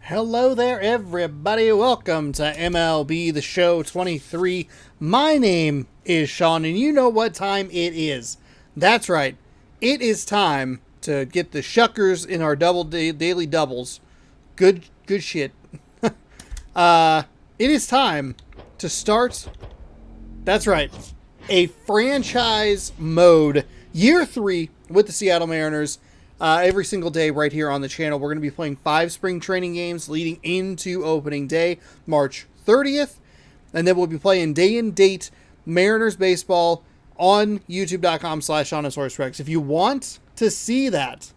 Hello there, everybody. Welcome to MLB The Show 23. My name is Sean, and you know what time it is. That's right. It is time to get the shuckers in our daily doubles. Good shit. It is time to start. That's right. A franchise mode year 3 with the Seattle Mariners. Every single day right here on the channel. We're going to be playing 5 spring training games leading into opening day, March 30th. And then we'll be playing day and date Mariners baseball on youtube.com/SeanOsaurusRex. If you want to see that,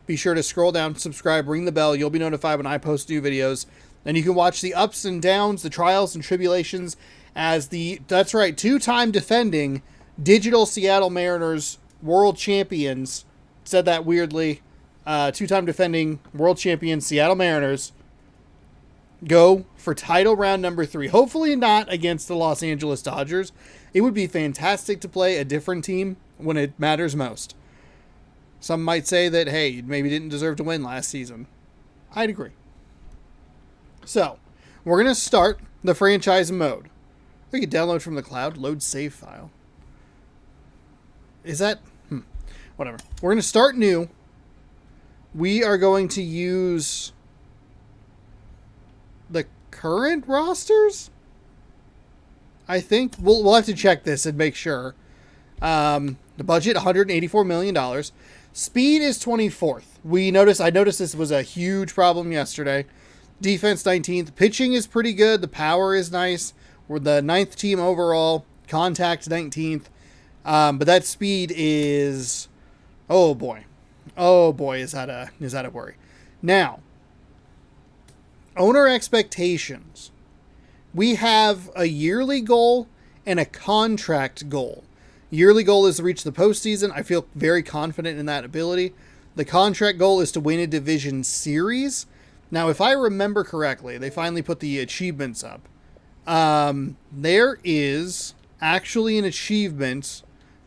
be sure to scroll down, subscribe, ring the bell. You'll be notified when I post new videos. And you can watch the ups and downs, the trials and tribulations as that's right, 2-time defending digital Seattle Mariners world champions. Said that weirdly. 2-time defending world champion Seattle Mariners go for title round number 3. Hopefully not against the Los Angeles Dodgers. It would be fantastic to play a different team when it matters most. Some might say that, hey, you maybe didn't deserve to win last season. I'd agree. So, we're going to start the franchise mode. We can download from the cloud, load save file. Is that... Whatever. We're going to start new. We are going to use the current rosters. I think we'll have to check this and make sure. The budget $184 million. Speed is 24th. I noticed this was a huge problem yesterday. Defense 19th. Pitching is pretty good. The power is nice. We're the 9th team overall. Contact 19th. But that speed is... Oh boy, is that a worry? Now, owner expectations. We have a yearly goal and a contract goal. Yearly goal is to reach the postseason. I feel very confident in that ability. The contract goal is to win a division series. Now, if I remember correctly, they finally put the achievements up. There is actually an achievement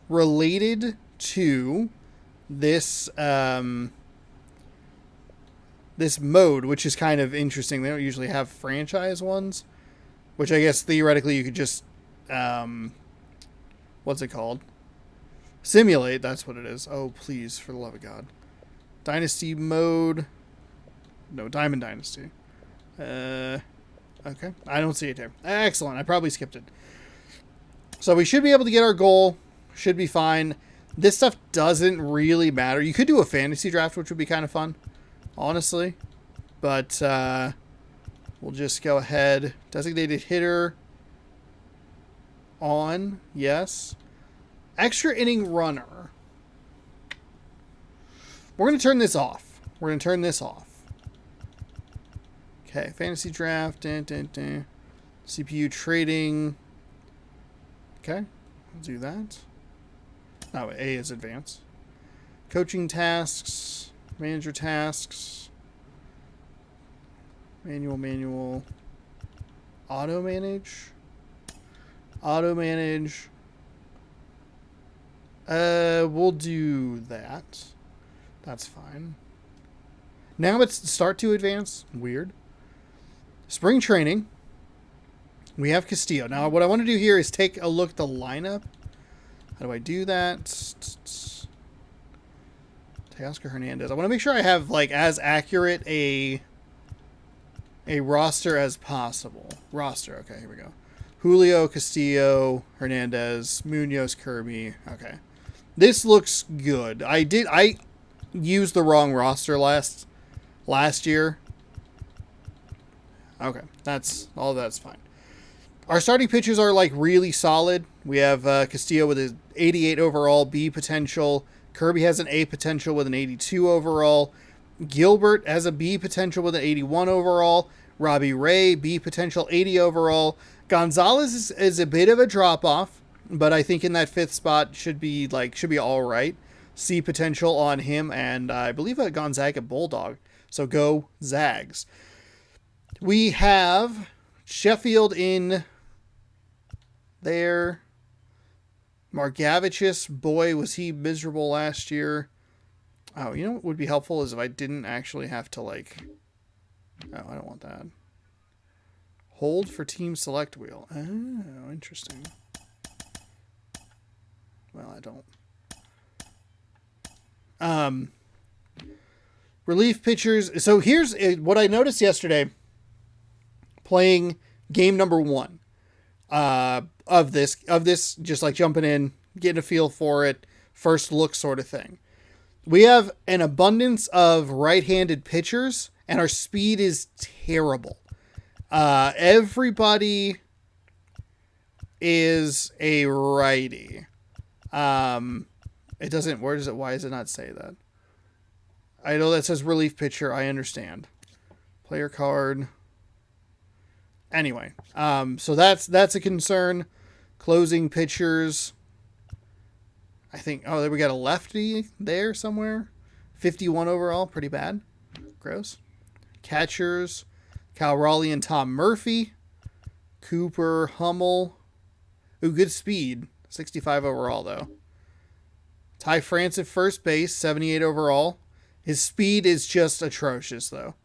related to this this mode, which is kind of interesting. They don't usually have franchise ones, which I guess theoretically you could just what's it called? Simulate, that's what it is. Oh, please, for the love of God. Dynasty mode. No, Diamond Dynasty. Okay. I don't see it there. Excellent. I probably skipped it. So we should be able to get our goal. Should be fine. This stuff doesn't really matter. You could do a fantasy draft, which would be kind of fun, honestly. But we'll just go ahead. Designated hitter on. Yes. Extra inning runner. We're going to turn this off. Okay. Fantasy draft. CPU trading. Okay. We'll do that. Oh, A is advanced. Coaching tasks, manager tasks, manual, auto manage. We'll do that. That's fine. Now it's start to advance. Weird. Spring training. We have Castillo. Now what I want to do here is take a look at the lineup. How do I do that? Teoscar Hernandez. I want to make sure I have like as accurate a roster as possible. Okay, here we go. Julio, Castillo, Hernandez, Munoz, Kirby. Okay. This looks good. I used the wrong roster last year. Okay. That's fine. Our starting pitchers are like really solid. We have Castillo with his 88 overall, B potential. Kirby has an A potential with an 82 overall. Gilbert has a B potential with an 81 overall. Robbie Ray, B potential, 80 overall. Gonzalez is a bit of a drop off, but I think in that 5th spot should be all right. C potential on him, and I believe a Gonzaga Bulldog. So go Zags. We have Sheffield in there. Margavicius, boy, was he miserable last year. Oh, you know what would be helpful is if I didn't actually have to, like, Oh, I don't want that. Hold for team select wheel. Oh, interesting. Well, I don't. Relief pitchers. So here's what I noticed yesterday playing game number 1 of this, just like jumping in, getting a feel for it, first look sort of thing. We have an abundance of right-handed pitchers, and our speed is terrible. Everybody is a righty. It doesn't, why does it not say that? I know that says relief pitcher. I understand. Player card. Anyway, so that's a concern. Closing pitchers. I think, oh, there we got a lefty there somewhere. 51 overall, pretty bad. Gross. Catchers, Cal Raleigh and Tom Murphy. Cooper, Hummel. Ooh, good speed. 65 overall, though. Ty France at first base, 78 overall. His speed is just atrocious, though.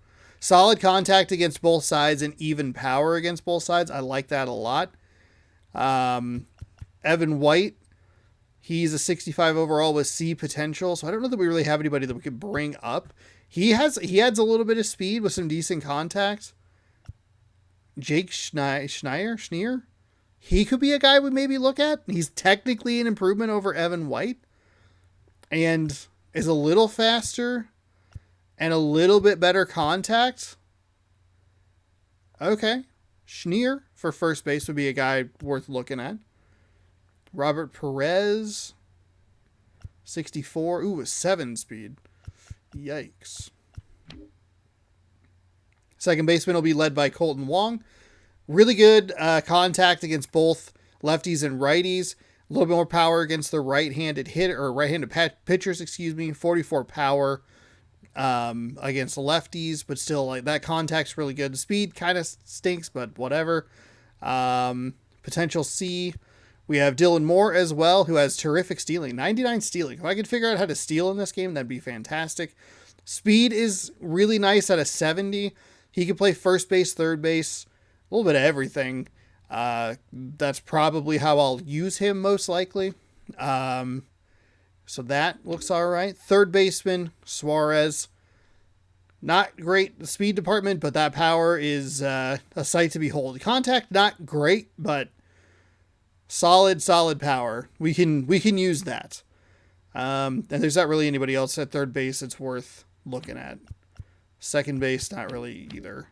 Solid contact against both sides and even power against both sides. I like that a lot. Evan White, he's a 65 overall with C potential, so I don't know that we really have anybody that we could bring up. He adds a little bit of speed with some decent contact. Jake Schneer? He could be a guy we maybe look at. He's technically an improvement over Evan White and is a little faster and a little bit better contact. Okay. Schneer for first base would be a guy worth looking at. Robert Perez, 64. Ooh, a 7 speed. Yikes. Second baseman will be led by Colton Wong. Really good contact against both lefties and righties. A little bit more power against the right-handed hitter or right-handed pitchers. 44 power against the lefties, but still, like, that contact's really good. The speed kind of stinks, but whatever. Potential C. We have Dylan Moore as well, who has terrific stealing. 99 stealing. If I could figure out how to steal in this game, that'd be fantastic. Speed is really nice at a 70. He can play first base, third base, a little bit of everything. That's probably how I'll use him most likely. So that looks all right. Third baseman, Suarez. Not great the speed department, but that power is a sight to behold. Contact, not great, but solid power. We can use that. And there's not really anybody else at third base it's worth looking at. Second base, not really either.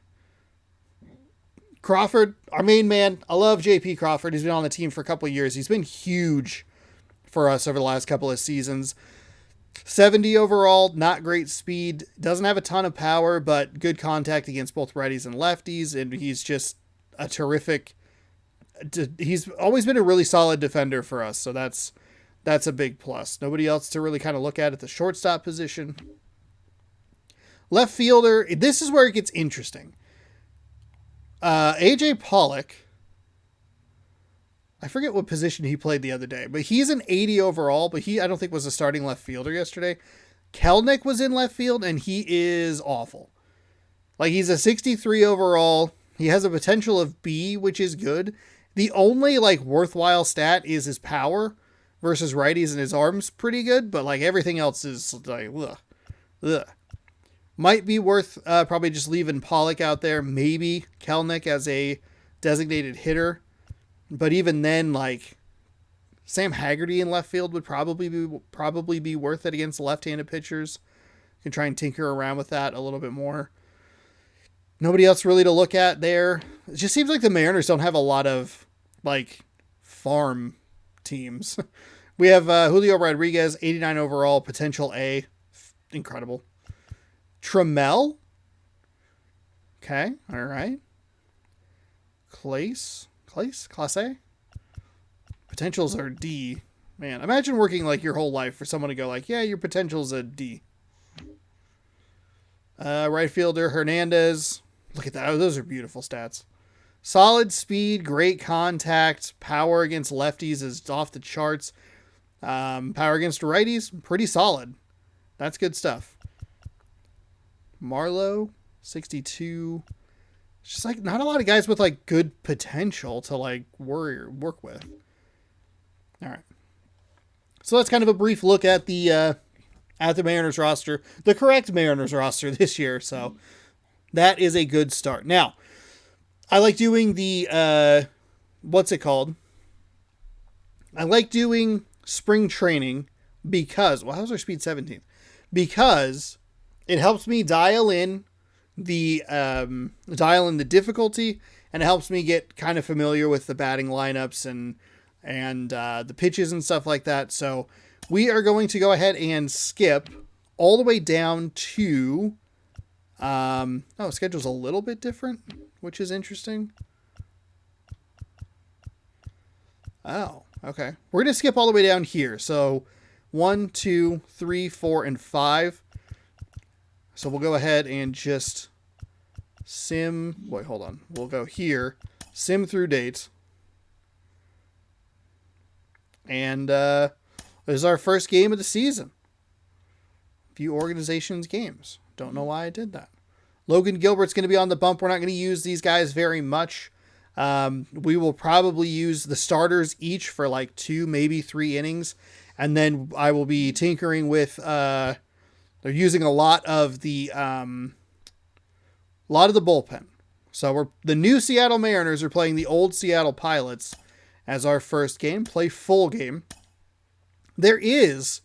Crawford, our main man. I love JP Crawford. He's been on the team for a couple of years. He's been huge for us over the last couple of seasons. 70 overall, not great speed. Doesn't have a ton of power, but good contact against both righties and lefties. And he's just a terrific... He's always been a really solid defender for us. So that's a big plus. Nobody else to really kind of look at the shortstop position. Left fielder, this is where it gets interesting. AJ Pollock, I forget what position he played the other day, but he's an 80 overall, but I don't think was a starting left fielder yesterday. Kelnick was in left field, and he is awful. Like, he's a 63 overall. He has a potential of B, which is good. The only, like, worthwhile stat is his power versus righties, and his arm's pretty good, but, like, everything else is, like, ugh. Might be worth probably just leaving Pollock out there. Maybe Kelnick as a designated hitter. But even then, like, Sam Haggerty in left field would probably be worth it against left-handed pitchers. You can try and tinker around with that a little bit more. Nobody else really to look at there. It just seems like the Mariners don't have a lot of, like, farm teams. We have Julio Rodriguez, 89 overall, potential A. Incredible. Trammell. Okay, all right. Clase? Class A? Potentials are D. Man, imagine working, like, your whole life for someone to go, like, yeah, your potential's a D. Right fielder, Hernandez. Look at that. Oh, those are beautiful stats. Solid speed, great contact. Power against lefties is off the charts. Power against righties, pretty solid. That's good stuff. Marlowe, 62. It's just like not a lot of guys with like good potential to like work with. All right. So that's kind of a brief look at the Mariners roster, the correct Mariners roster this year. So that is a good start. Now, I like doing the what's it called? I like doing spring training because, well, how's our speed 17? Because it helps me dial in the difficulty, and it helps me get kind of familiar with the batting lineups and the pitches and stuff like that. So we are going to go ahead and skip all the way down to, schedule's a little bit different, which is interesting. Oh, okay. We're going to skip all the way down here. So 1, 2, 3, 4, and 5. So we'll go ahead and just hold on. We'll go here, sim through dates. And this is our first game of the season. View organization's games. Don't know why I did that. Logan Gilbert's going to be on the bump. We're not going to use these guys very much. We will probably use the starters each for like 2, maybe 3 innings. And then I will be tinkering with, they're using a lot of the bullpen. So the new Seattle Mariners are playing the old Seattle Pilots as our first game. Play full game. There is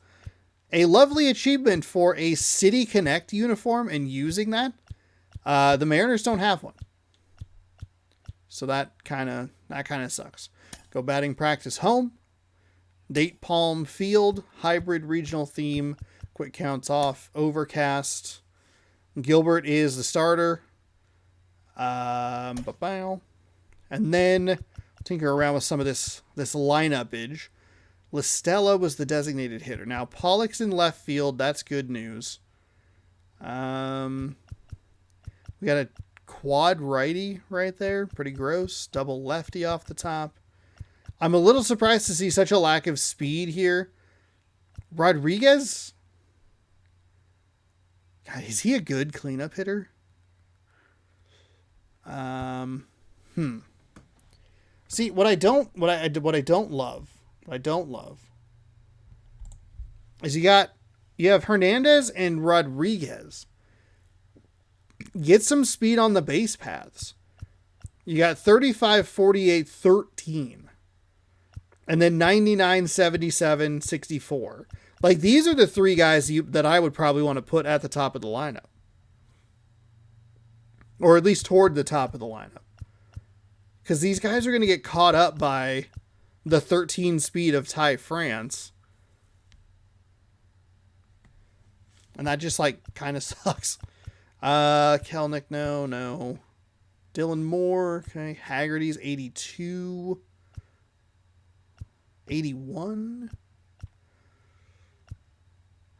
a lovely achievement for a City Connect uniform and using that. The Mariners don't have one. So that kind of sucks. Go batting practice home. Date Palm Field. Hybrid regional theme. Quick counts off. Overcast. Gilbert is the starter. And then tinker around with some of this lineup-age. LaStella was the designated hitter. Now, Pollock's in left field. That's good news. We got a quad righty right there. Pretty gross. Double lefty off the top. I'm a little surprised to see such a lack of speed here. Rodriguez? God, is he a good cleanup hitter? See, what I don't love is you have Hernandez and Rodriguez. Get some speed on the base paths. You got 35, 48, 13. And then 99, 77, 64. Like, these are the 3 guys that I would probably want to put at the top of the lineup. Or at least toward the top of the lineup. Because these guys are going to get caught up by the 13 speed of Ty France. And that just, like, kind of sucks. Kelnick, no. Dylan Moore, okay. Haggerty's 82. 81?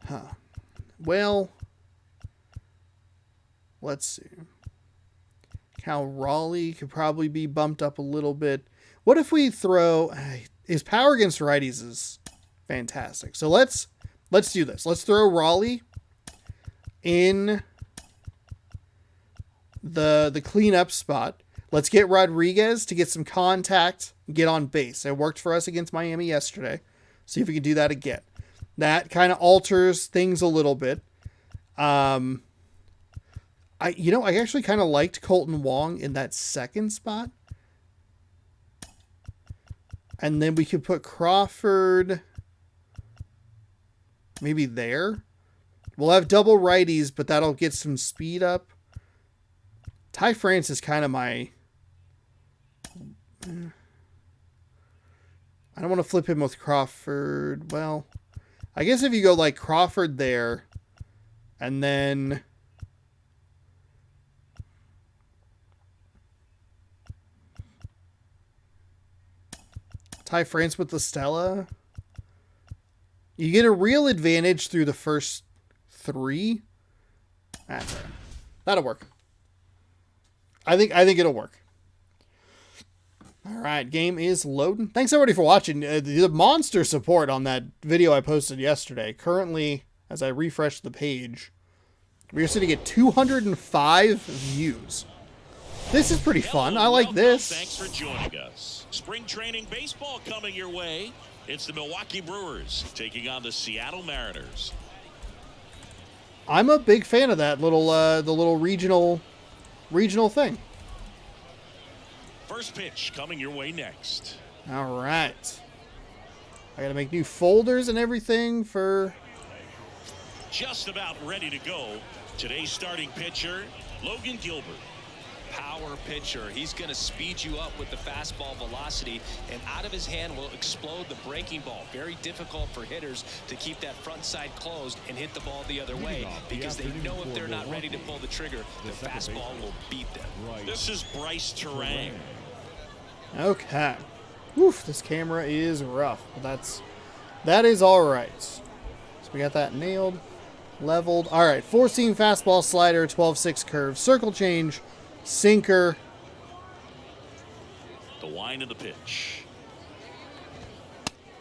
Huh. Well, let's see. Cal Raleigh could probably be bumped up a little bit. What if we throw... His power against righties is fantastic. So let's do this. Let's throw Raleigh in the cleanup spot. Let's get Rodriguez to get some contact, get on base. It worked for us against Miami yesterday. See if we can do that again. That kind of alters things a little bit. I actually kind of liked Colton Wong in that second spot. And then we could put Crawford maybe there. We'll have double righties, but that'll get some speed up. Ty France is kind of my... I don't want to flip him with Crawford. Well, I guess if you go like Crawford there, and then... Ty France with LaStella. You get a real advantage through the first 3. That's right. That'll work. I think it'll work. All right, game is loading. Thanks everybody for watching. The monster support on that video I posted yesterday. Currently, as I refresh the page, We're sitting at 205 views. This is pretty fun. I like this. Thanks for joining us. Spring training baseball coming your way. It's the Milwaukee Brewers taking on the Seattle Mariners. I'm a big fan of that little the little regional thing. First pitch coming your way next. All right. I got to make new folders and everything for... Just about ready to go. Today's starting pitcher, Logan Gilbert. Power pitcher. He's going to speed you up with the fastball velocity, and out of his hand will explode the breaking ball. Very difficult for hitters to keep that front side closed and hit the ball the other way, because they know if they're not ready to pull the trigger, the fastball will beat them. This is Bryce Terang. Okay. Oof, this camera is rough, but that is all right. So we got that nailed, leveled. All right, 4-seam fastball, slider, 12-6 curve, circle change, sinker. The wind of the pitch.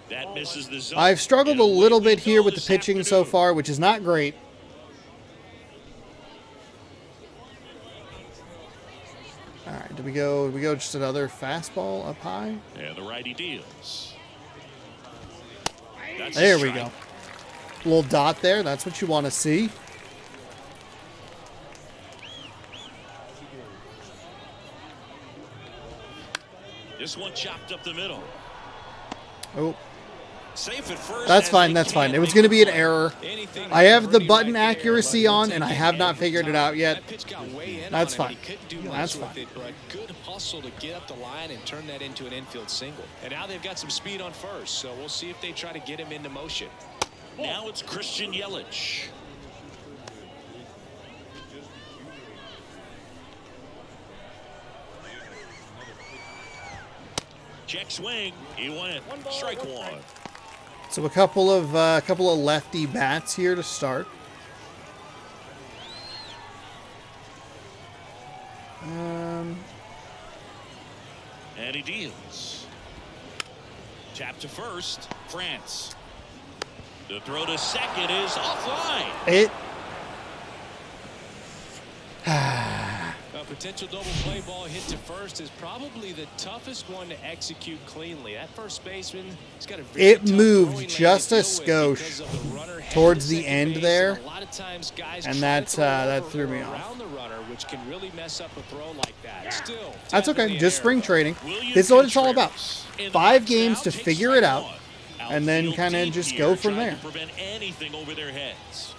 That misses the zone. I've struggled a little bit here with the pitching so far, which is not great. All right, do we go just another fastball up high? And the righty deals. That's There we go. Little dot there. That's what you want to see. This one chopped up the middle. Oh, Safe at first. that's fine. That's fine. It was going to be an error. I have the button accuracy on, and I have not figured it out yet. That's fine. That's fine. Good hustle to get up the line and turn that into an infield single. And now they've got some speed on first, so we'll see if they try to get him into motion. Now it's Christian Yelich. Check swing. He went. Strike one. So a couple of lefty bats here to start. And he deals. Tap to first. France. The throw to second is offline. It. A potential double play ball hit to first is probably the toughest one to execute cleanly. That first baseman, he's got a very It tough moved throwing just lane a to deal with skosh because of the runner towards headed the to end second there, base, and a lot of times guys and try that to throw that over threw me or off. around the runner, which can really mess up a throw like that. Still, That's okay. definitely Just an spring error. training. William This is what it's all about. Contreras. In the 5 box games now, to takes figure strike it out, one. and then Outfield kind of deep just here, go from trying there. to prevent anything over their heads.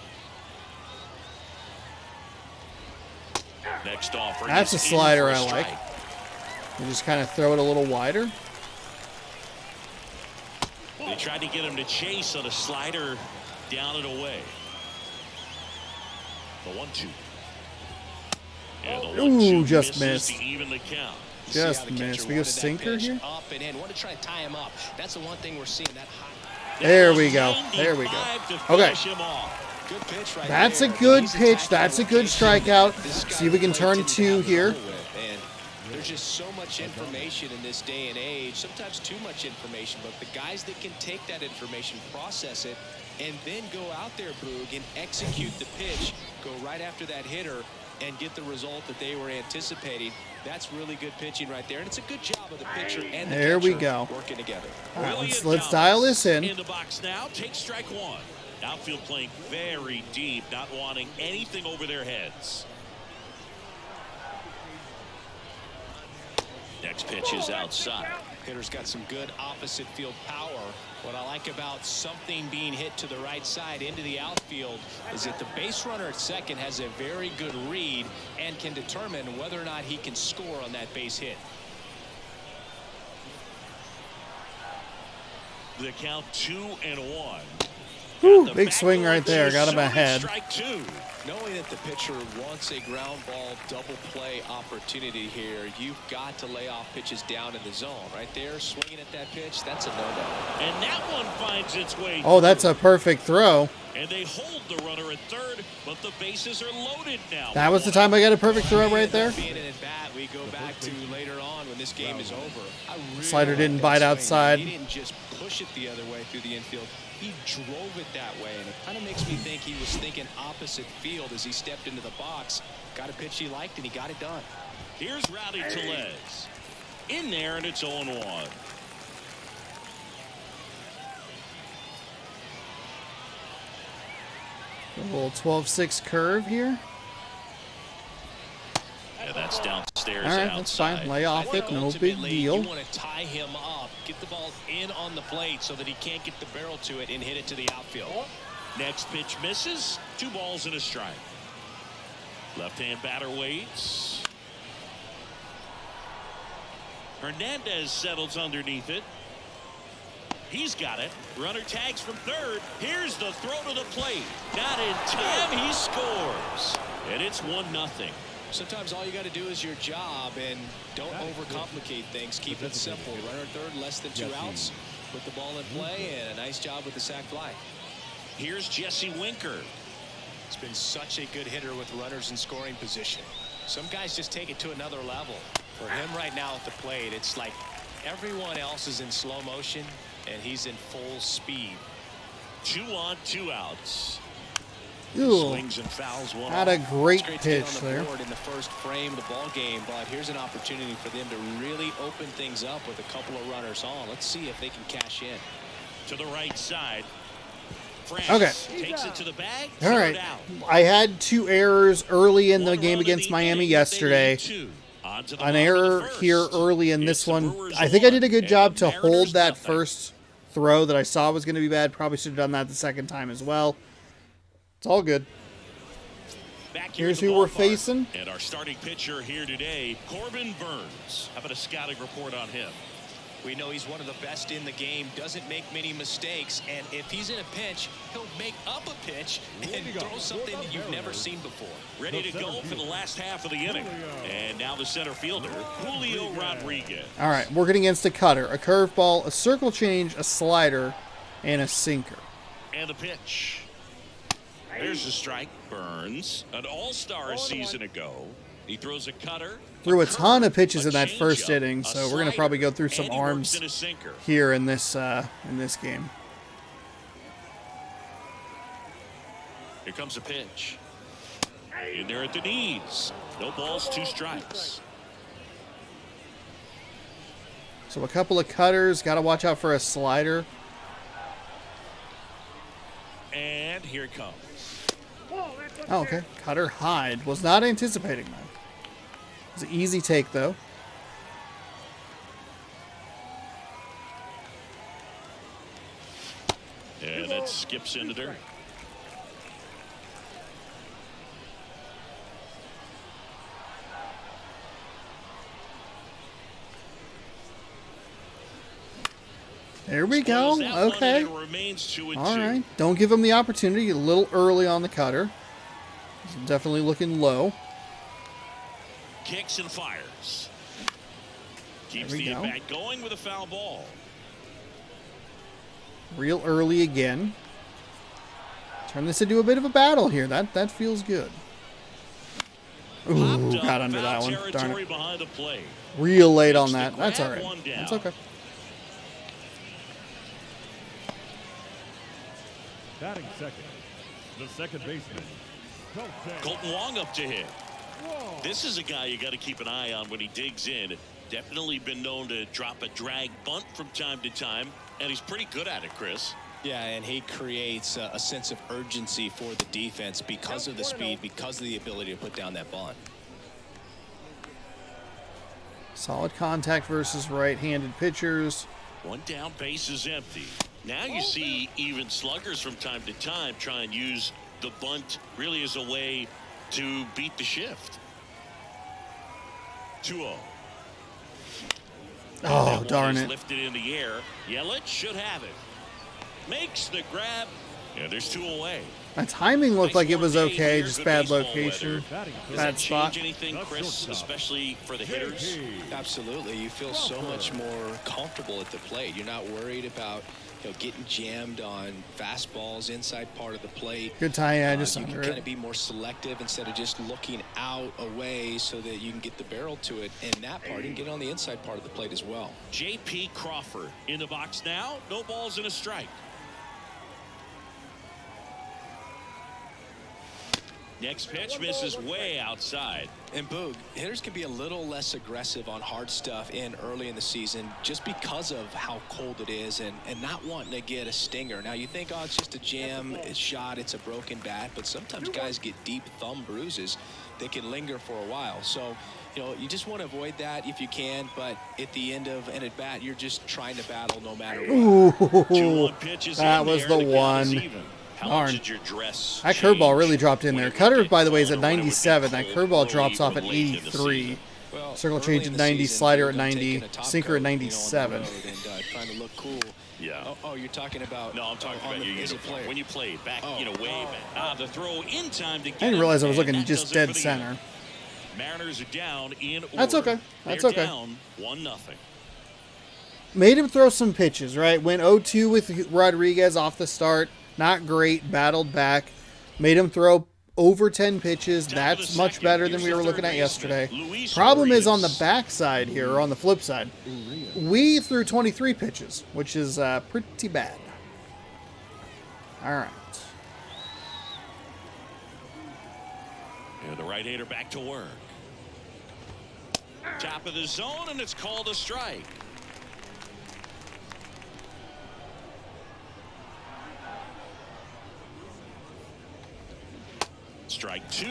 Next offering. That's a is in slider for a I like. strike. You just kind of throw it a little wider. They tried to get him to chase on a slider down and away. The 1-2. And the 1-2 just misses missed. to even the count. Just See how the catcher missed. We go wanted that sinker pitch here. Up and in. Want to try to tie him up. That's the one thing we're seeing. That high. There we go. There we go. 95 to Okay. finish him off. Good pitch right That's a there. good He's pitch. attacking That's a the good location strikeout. that this See if we can guy turn didn't 2 have to here. deal with. And there's just so much information in this day and age, sometimes too much information, but the guys that can take that information, process it, and then go out there, Boog, and execute the pitch, go right after that hitter, and get the result that they were anticipating. That's really good pitching right there, and it's a good job of the pitcher and the There we catcher go. working together. All right, William let's dial this in. In the box now, take strike one. Outfield playing very deep, not wanting anything over their heads. Next pitch is outside. Hitter's got some good opposite field power. What I like about something being hit to the right side into the outfield is that the base runner at second has a very good read and can determine whether or not he can score on that base hit. The count 2-1. Whew, big swing right there. Got him Showing ahead. Strike two. Knowing that the pitcher wants a ground ball double play opportunity here, you've got to lay off pitches down in the zone. Right there, swinging at that pitch, that's a no-no. And that one finds its way. Oh, that's a perfect throw. And they hold the runner at third, but the bases are loaded now. That was the time I got a perfect throw right there. Being an at-bat, we go back to later on when this game is over. I really Slider like didn't that bite swing. outside. He didn't just push it the other way through the infield. he drove it that way, and it kind of makes me think he was thinking opposite field as he stepped into the box. Got a pitch he liked, and he got it done. Here's Rowdy Tellez. In there, and it's 0-1. A little 12-6 curve here. Yeah, that's downstairs. All right, outside. that's fine. Lay off it. No big deal. You want to tie him up, get the ball in on the plate so that he can't get the barrel to it and hit it to the outfield. Next pitch misses. 2 balls and a strike. Left-hand batter waits. Hernandez settles underneath it. He's got it. Runner tags from third. Here's the throw to the plate. Not in time. He scores. And it's 1-0. Sometimes all you got to do is your job, and don't overcomplicate things. Keep it simple. Runner third, less than 2 outs. Put the ball in play, and a nice job with the sac fly. Here's Jesse Winker. He's been such a good hitter with runners in scoring position. Some guys just take it to another level. For him right now at the plate, it's like everyone else is in slow motion, and he's in full speed. 2 on, 2 outs. Ooh, Swings and fouls one not off. a great It's great to get pitch on the there. board in the first frame of the ball game, but here's an opportunity for them to really open things up with a couple of runners on. Let's see if they can cash in. To the right side. France Okay. takes it to the bag. All right. Third out. I had 2 errors early in the 1 game run against the Miami inning, yesterday. they lead 2. On to the An bottom of the error first. here early in It's this the one. Brewers I think I did a 1 good and job the to Mariners hold that nothing. first throw that I saw was going to be bad. Probably should have done that the second time as well. It's all good. Back here Here's at the who we're ballpark. facing. And our starting pitcher here today, Corbin Burns. How about a scouting report on him? We know he's one of the best in the game, doesn't make many mistakes, and if he's in a pinch, he'll make up a pitch and throw something that you've never seen before. Ready to go for the last half of the inning. And now the center fielder, Julio Rodriguez. All right, working against a cutter, a curveball, a circle change, a slider, and a sinker. And the pitch. There's the strike. Burns, an all-star a season ago. He throws a cutter. Threw a ton of pitches a in that first changeup, inning, a so we're going to slider, probably go through some and he works arms in a sinker. here in this game. Here comes a pitch. In there at the knees. No balls, 2 strikes. So a couple of cutters. Got to watch out for a slider. And here it comes. Oh, okay. Cutter hide. Was not anticipating that. It's an easy take, though. And that skips into dirt. There we go. Spoils that one, Okay. and it remains 2-2. All right. Don't give him the opportunity. A little early on the cutter. He's definitely looking low. Kicks and fires. Keeps There we the go. at-bat going with a foul ball. Real early again. Turn this into a bit of a battle here. That feels good. Ooh, Popped up, got under that foul one. Darn territory it. behind the plate. Real late on Makes the that. That's all grab, right. one down. That's okay. Batting second, the second baseman, Colton Wong up to hit. This is a guy you got to keep an eye on when he digs in. Definitely been known to drop a drag bunt from time to time, and he's pretty good at it, Chris. Yeah, and he creates a sense of urgency for the defense because of the speed, because of the ability to put down that bunt. Solid contact versus right-handed pitchers. One down, base is empty. Now you see even sluggers from time to time try and use the bunt really as a way to beat the shift. 2-0. Oh, That one darn is it. lifted in the air. Yelich should have it. Makes the grab. Yeah, there's 2 away. My timing looked like it was Nice warm day okay, here, just good bad baseball location, weather. batting Does bad that spot. change anything, Chris, especially for the hitters? Absolutely. You feel so much more comfortable at the plate. You're not worried about getting jammed on fastballs inside part of the plate. Good tie, yeah, just You can under kind it. of be more selective instead of just looking out away so that you can get the barrel to it in that part and get on the inside part of the plate as well. J.P. Crawford in the box now. No balls and a strike. Next pitch misses way outside. And Boog, hitters can be a little less aggressive on hard stuff early in the season just because of how cold it is and not wanting to get a stinger. Now you think, oh, it's just a jam, it's shot, it's a broken bat, but sometimes guys get deep thumb bruises that can linger for a while. So, you know, you just want to avoid that if you can, but at the end of an at-bat, you're just trying to battle no matter what. Ooh, 2-1 pitches that in was there, the count is one. even. How Darn. much did your dress That curveball change really dropped in there. when it Cutter, would by get the way, is at cold or when it would be 97. That cold curveball early drops off or at late in the 83. season? Well, Circle early change in at the 90, season, slider you're at gonna 90, take in a top sinker at coat, you know, on the 97. road and trying to look cool. Yeah. Oh, you're talking about. No, I'm talking about your as a uniform. player. When you played back, Oh. you know, way back. The throw in time to get I didn't him, realize I was and looking that just does it dead for the center. inning. Mariners are down in order. That's okay. That's They're okay. down 1-0. Made him throw some pitches, right? Went 0-2 with Rodriguez off the start. Not great. Battled back. Made him throw over 10 pitches. Top of That's the much second. better than Here's we the were third looking at baseman, yesterday. Luis Problem is on the Urias. backside here, or on the flip side. We threw 23 pitches, which is pretty bad. All right. And the right-hander back to work. Top of the zone, and it's called a strike. Strike 2.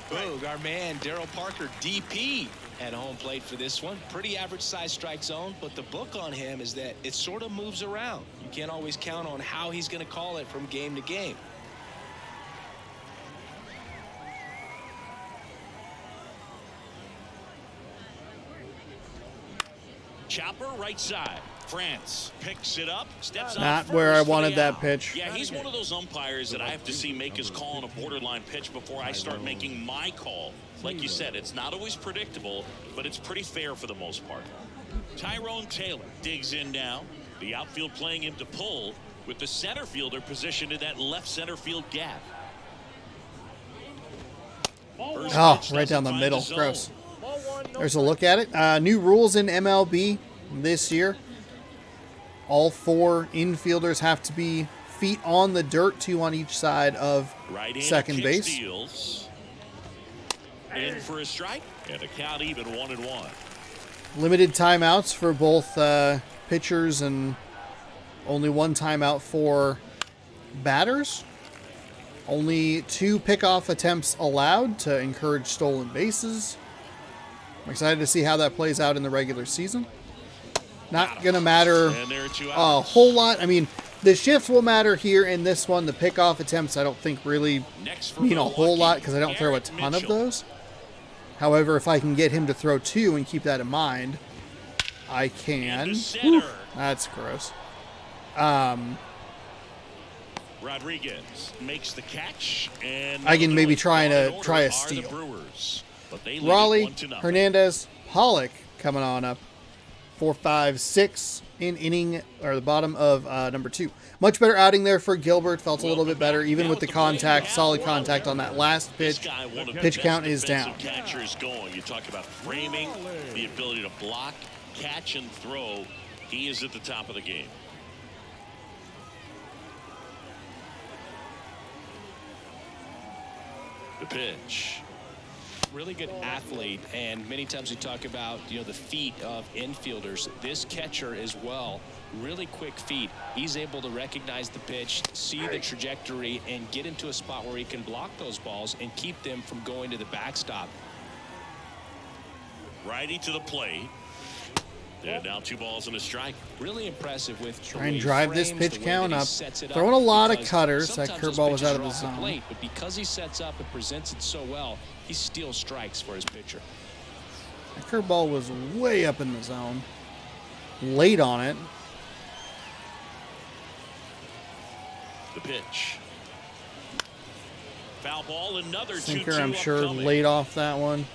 Boog, our man Daryl Parker, DP, at home plate for this one. Pretty average size strike zone, but the book on him is that it sort of moves around. You can't always count on how he's going to call it from game to game. Chopper right side. France picks it up, steps Not out where I first for wanted the that out. pitch. Yeah, he's one of those umpires that I have to see make his call on a borderline pitch before I start making my call. Like you said, it's not always predictable, but it's pretty fair for the most part. Tyrone Taylor digs in now. The outfield playing him to pull with the center fielder positioned in that left center field gap. First Oh, pitch right down doesn't the find middle. zone. Gross. There's a look at it. New rules in MLB this year. All 4 infielders have to be feet on the dirt, 2 on each side of Right-handed second kick base. steals. In for a strike, and a count even 1-1. Limited timeouts for both pitchers and only 1 timeout for batters. Only 2 pickoff attempts allowed to encourage stolen bases. I'm excited to see how that plays out in the regular season. Not going to matter And there are 2 a outs. whole lot. I mean, the shifts will matter here in this one. The pickoff attempts I don't think really Next for mean a whole Milwaukee, lot because I don't throw a Garrett ton of Mitchell. those. However, if I can get him to throw 2 and keep that in mind, I can. Into center. Whew, that's gross. Rodriguez makes the catch, and I can maybe try in a order are the steal. Brewers, but they lead it Raleigh, 1-0. Hernandez, Pollock coming on up. 4, 5, 6 in inning, or the bottom of number 2. Much better outing there for Gilbert. Felt a little bit better, even with the contact, solid contact on that last This pitch. guy, one of the Pitch best count is down. defensive catchers going. You talk about framing, the ability to block, catch, and throw. He is at the top of the game. The pitch. Really good athlete, and many times we talk about, you know, the feet of infielders. This catcher as well, really quick feet. He's able to recognize the pitch, see the trajectory, and get into a spot where he can block those balls and keep them from going to the backstop. Righty to the plate. And now 2 balls and a strike. Really impressive with Try the way and he drive this frames, pitch the way count that he up. sets it Throwing a lot of because cutters. That sometimes those curveball was pitches out of are the off zone. plate, but because he sets up and presents it so well, he steals strikes for his pitcher. That curveball was way up in the zone. Late on it. The pitch. Foul ball, another 2-2 Sinker, I'm sure, upcoming. late off that one.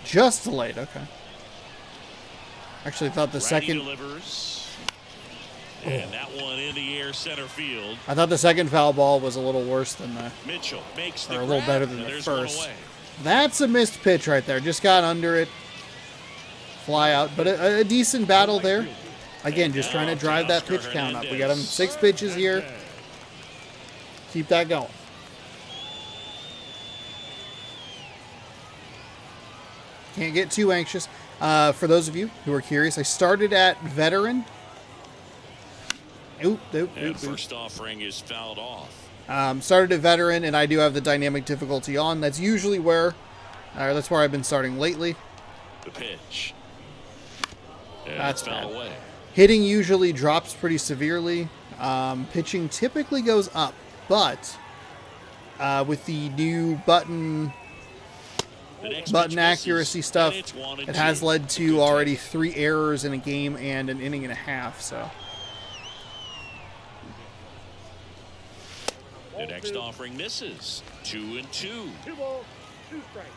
Just late, okay. Actually thought the Righty second... delivers. And that one in the air center field. I thought the second foul ball was a little worse than the... Mitchell makes the Or a little grab, better than and the there's one first. away. That's a missed pitch right there. Just got under it. Fly out. But a decent battle there. Again, just trying to drive that pitch count up. We got him 6 pitches here. Keep that going. Can't get too anxious. For those of you who are curious, I started at veteran. And first offering is fouled off. Started at veteran, and I do have the dynamic difficulty on. That's usually where, that's where I've been starting lately. The pitch. And That's it's fouled bad. away. Hitting usually drops pretty severely. Pitching typically goes up, but with the new button The next pitch button misses, accuracy stuff, and it's 1-2. it has led Good to already take. 3 errors in a game and an inning and a half. So The next offering misses. 2-2. 2 balls, 2 strikes.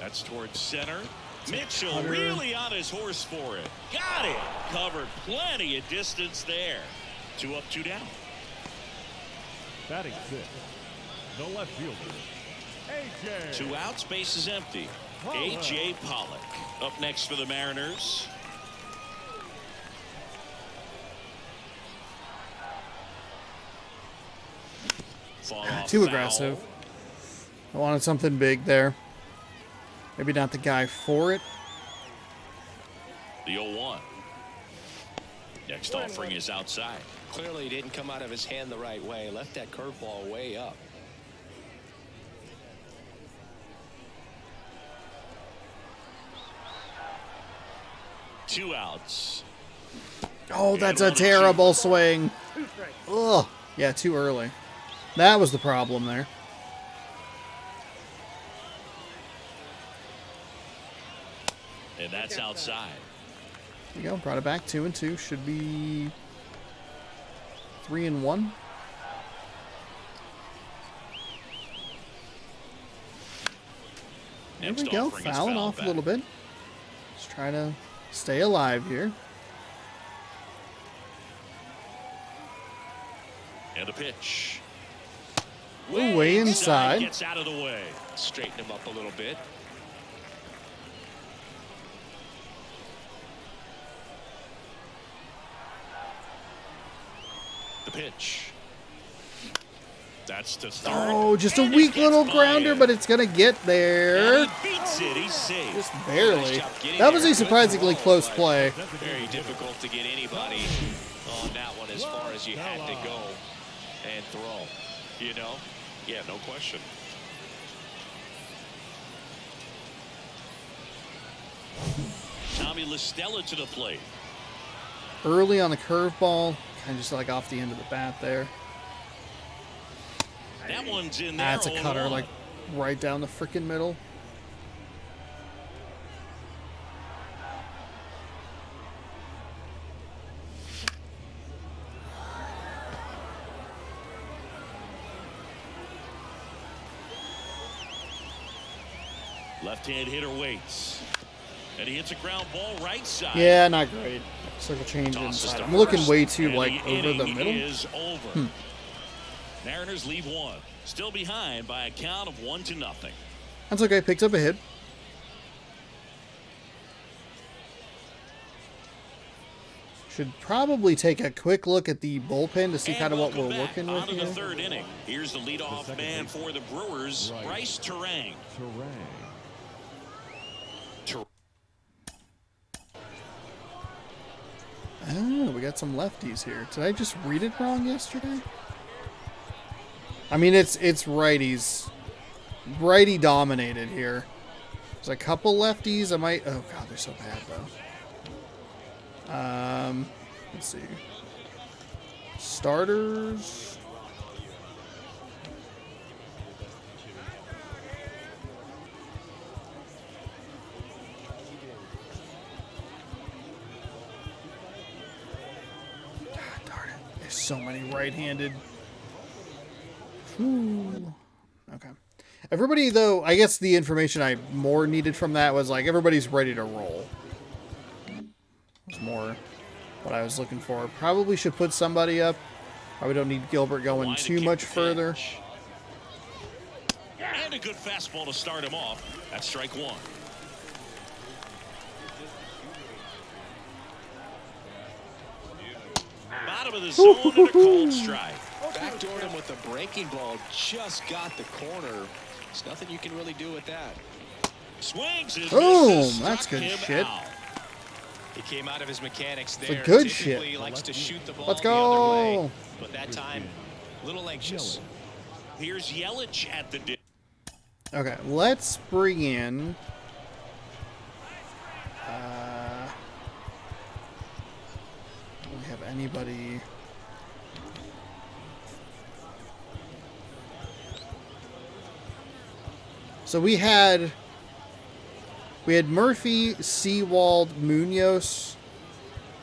That's towards center. Mitchell cutter. really on his horse for it. Got it. Covered plenty of distance there. 2 up, 2 down. Batting 6. The left fielder, A.J. 2 outs, base is empty. A.J. Pollock up next for the Mariners. Fought off too foul. aggressive. I wanted something big there. Maybe not the guy for it. The 0-1. Next offering is outside. Clearly he didn't come out of his hand the right way. Left that curveball way up. Two outs. Oh, that's a And 1-2. terrible swing. 2 strikes. Ugh. Yeah, too early. That was the problem there. And that's outside. There you go. Brought it back. 2-2. Should be 3-1. There Next we go. offering is Fouling fouled off a back. little bit. Just trying to stay alive here. And the pitch. Ooh, way inside. Gets out of the way. Straighten him up a little bit. The pitch. That's to third. Oh, just a And it weak gets little by grounder, him. but it's going to get there. And he beats it. He's safe. Just barely. Nice job getting That was there. a surprisingly Good close throw, play. Very difficult to get anybody on that one as far as you had to go and throw. You know? Yeah, no question. Tommy LaStella to the plate. Early on the curveball. Kind of just like off the end of the bat there. That one's in there. That's a cutter, 0-1. like right down the freaking middle. Left-hand hitter waits. And he hits a ground ball right side. Yeah, not great. Circle change Tosses inside. to I'm looking first, way too and like the over the inning middle. is over. Mariners leave one. Still behind by a count of 1-0. That's okay. Picked up a hit. Should probably take a quick look at the bullpen to see And kind of what welcome we're back. working with On to the here. third inning. Here's the leadoff second man baseman. for the Brewers, Right. Bryce Terang. Terang. Oh, we got some lefties here. Did I just read it wrong yesterday? I mean, it's righties. Righty dominated here. There's a couple lefties. I might... Oh, God, they're so bad, though. Let's see. Starters. God darn it. There's so many right-handed. Ooh. Okay. Everybody, though, I guess the information I more needed from that was, like, everybody's ready to roll. Was more what I was looking for. Probably should put somebody up. Probably don't need Gilbert going Line to too kick much the further. pitch. And a good fastball to start him off. That's strike one. Bottom of the zone and a cold strike. Backdoor The breaking ball just got the corner. There's nothing you can really do with that. Swings and Boom! misses, That's struck good him shit. out. He came out of his mechanics It's there. a good Typically shit. likes to shoot the ball Let's the other way, go. but that time, a little anxious. Here's Yelich at the dish. Okay, let's bring in. Do we have anybody? So we had Murphy, Seawald, Munoz.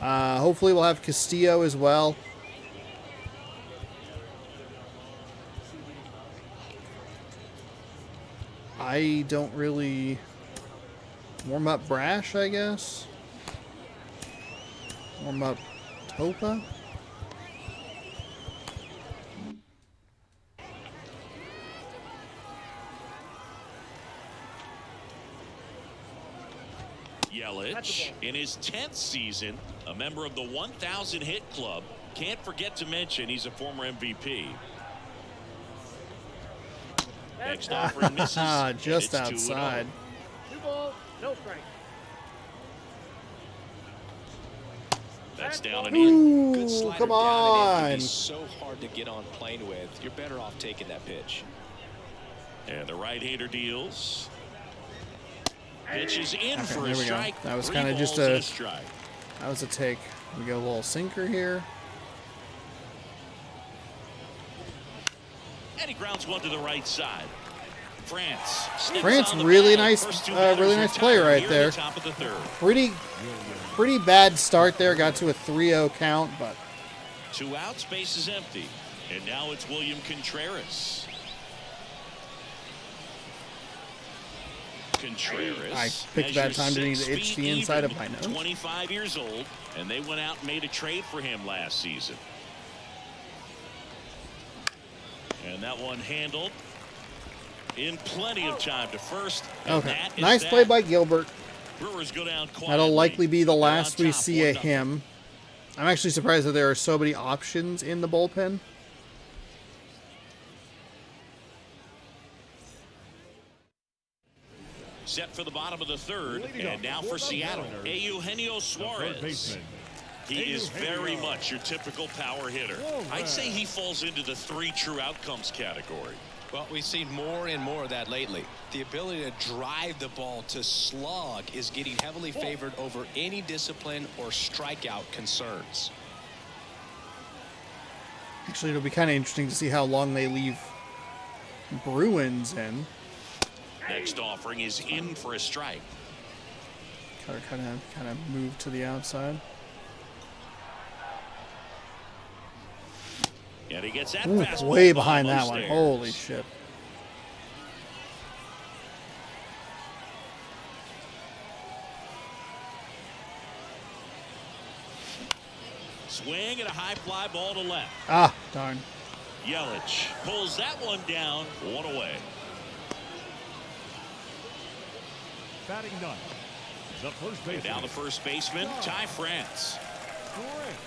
Hopefully we'll have Castillo as well. I don't really warm up Brash, I guess. Warm up Topa. Yelich, in his 10th season, a member of the 1,000 hit club. Can't forget to mention he's a former MVP. Next offering misses. and Just it's 2-0. outside. 2 balls, no strike. That's down and in. Good Ooh, slider come down and in can on. be so hard to get on plane with. You're better off taking that pitch. And the right-hander deals. Pitch is in Okay, for there a we go. strike. That was 3 kinda just balls and a- strike. That was a take. We go a little sinker here. And he grounds one to the right side. France. France, really nice play right there. Top of the third. Pretty bad start there. Got to a 3-0 count, but 2 outs, base is empty. And now it's William Contreras. Contreras. I picked that measures time to need 6 to itch feet the inside even, of my nose. 25 years old, and they went out and made a trade for him last season. And that one handled in plenty of time to first. And okay. that is Nice that. play by Gilbert. Brewers go down quietly. That'll likely be the They're last on we top, see 1-0. of him. I'm actually surprised that there are so many options in the bullpen. Set for the bottom of the third, and now for Seattle, Eugenio Suarez. baseman. He is very much your typical power hitter. I'd say he falls into the 3 true outcomes category. Well, we've seen more and more of that lately. The ability to drive the ball to slug is getting heavily favored over any discipline or strikeout concerns. Actually, it'll be kind of interesting to see how long they leave Bruins in. Next offering is in for a strike. Kind of move to the outside. And he gets that Ooh, fastball way behind that one. upstairs. Holy shit. Swing and a high fly ball to left. Ah, darn. Yelich pulls that one down, 1 away. Batting ninth, the first And baseman. now the first baseman, Ty France. Correct.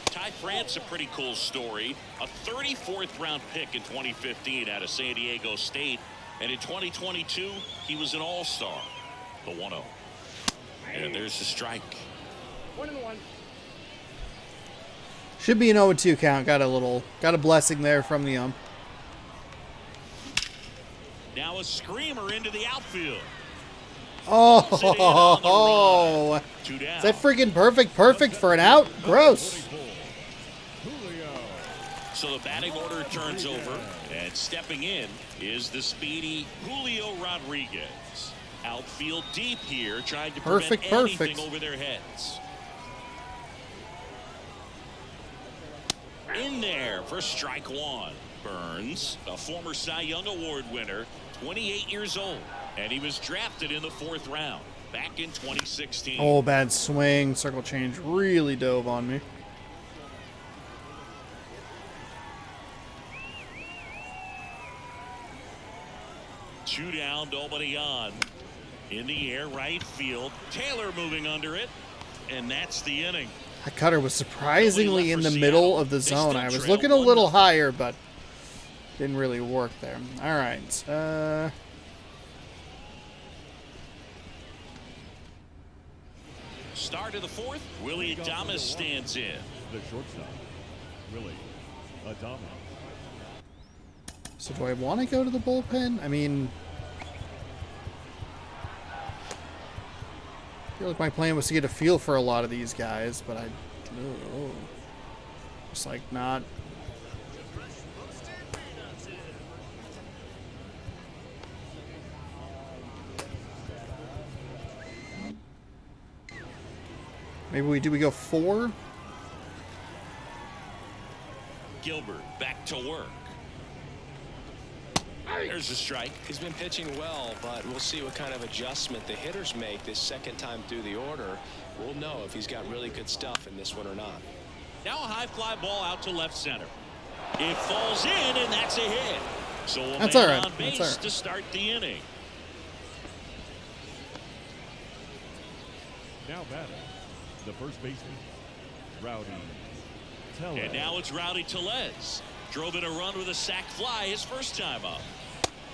Ty France, a pretty cool story. A 34th round pick in 2015 out of San Diego State. And in 2022, he was an all-star. The 1-0. And there's the strike. 1-1. Should be an 0-2 count. Got a blessing there from the ump. Now a screamer into the outfield. Oh, Two down. is that freaking perfect for an out? Gross. So the batting order turns over, and stepping in is the speedy Julio Rodriguez. Outfield deep here, trying to prevent anything over their heads. In there for strike 1. Burns, a former Cy Young Award winner, 28 years old, and he was drafted in the 4th round back in 2016. Oh, bad swing. Circle change really dove on me. Two down, nobody on. In the air, right field. Taylor moving under it. and that's the inning. That cutter was surprisingly in the middle of the zone. I was looking a little higher, but didn't really work there. All right. Start of the fourth. Willie Adames stands in. The shortstop, Willie Adames. So do I want to go to the bullpen? I mean, I feel like my plan was to get a feel for a lot of these guys, but just like not. Maybe we go 4? Gilbert back to work. There's a strike. He's been pitching well, but we'll see what kind of adjustment the hitters make this second time through the order. We'll know if he's got really good stuff in this one or not. Now a high fly ball out to left center. It falls in, and that's a hit. So a That's man all right. on base That's all right. to start the inning. Now batting, the first baseman, Rowdy Tellez. And now it's Rowdy Tellez. Drove in a run with a sac fly his first time up.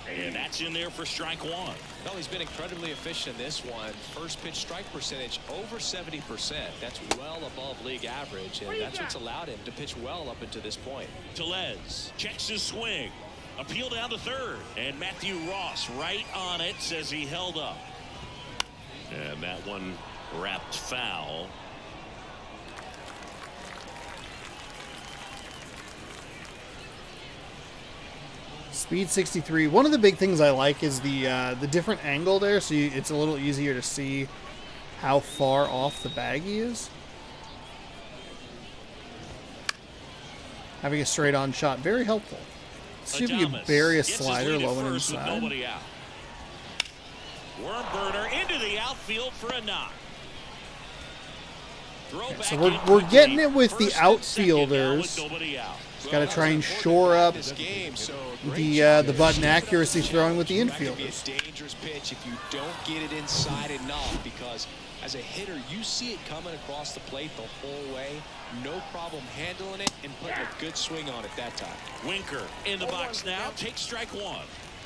And that's in there for strike 1. Well, he's been incredibly efficient in this one. First pitch strike percentage over 70%. That's well above league average, and that's what's allowed him to pitch well up until this point. Tellez checks his swing. Appeal down to third. And Matthew Ross right on it, says he held up. And that one wrapped foul. Speed 63. One of the big things I like is the different angle there, so it's a little easier to see how far off the bag he is. Having a straight-on shot, very helpful. Let's see if we can bury a slider low and inside. Worm burner into the outfield for a knock. Okay, so we're getting it with the outfielders. Got to try and shore up the button accuracy throwing with the infielders. It's a dangerous pitch if you don't get it inside enough, because as a hitter you see it coming across the plate the whole way. No problem handling it and putting a good swing on it that time. Winker in the box now. Takes strike 1.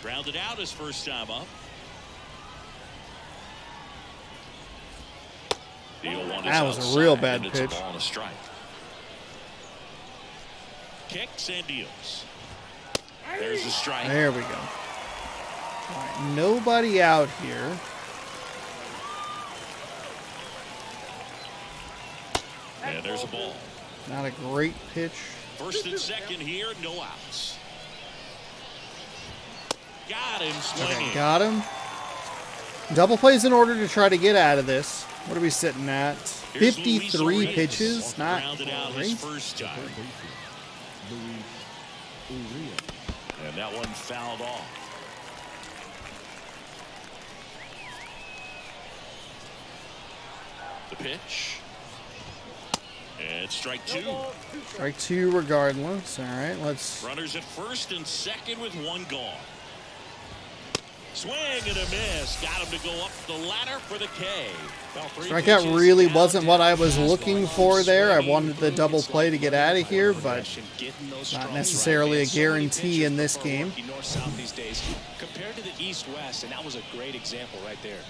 Grounded out his first time up. That was a real bad pitch. On a strike. Kicks and deals. There's a strike. There we go. All right, nobody out here. And there's a ball. Not a great pitch. First and second here, no outs. Got him swinging. Okay, got him. Double plays in order to try to get out of this. What are we sitting at? 53 pitches. Not great. First time. And that one fouled off. The pitch. And strike 2. Strike 2 regardless. All right, let's. Runners at first and second with 1 gone. Swing and a miss. Got him to go up the ladder for the K. Strikeout really wasn't what I was looking for there. I wanted the double play to get out of here, but not necessarily a guarantee in this game. North-south these days compared to the East-West, and that was a great example right there.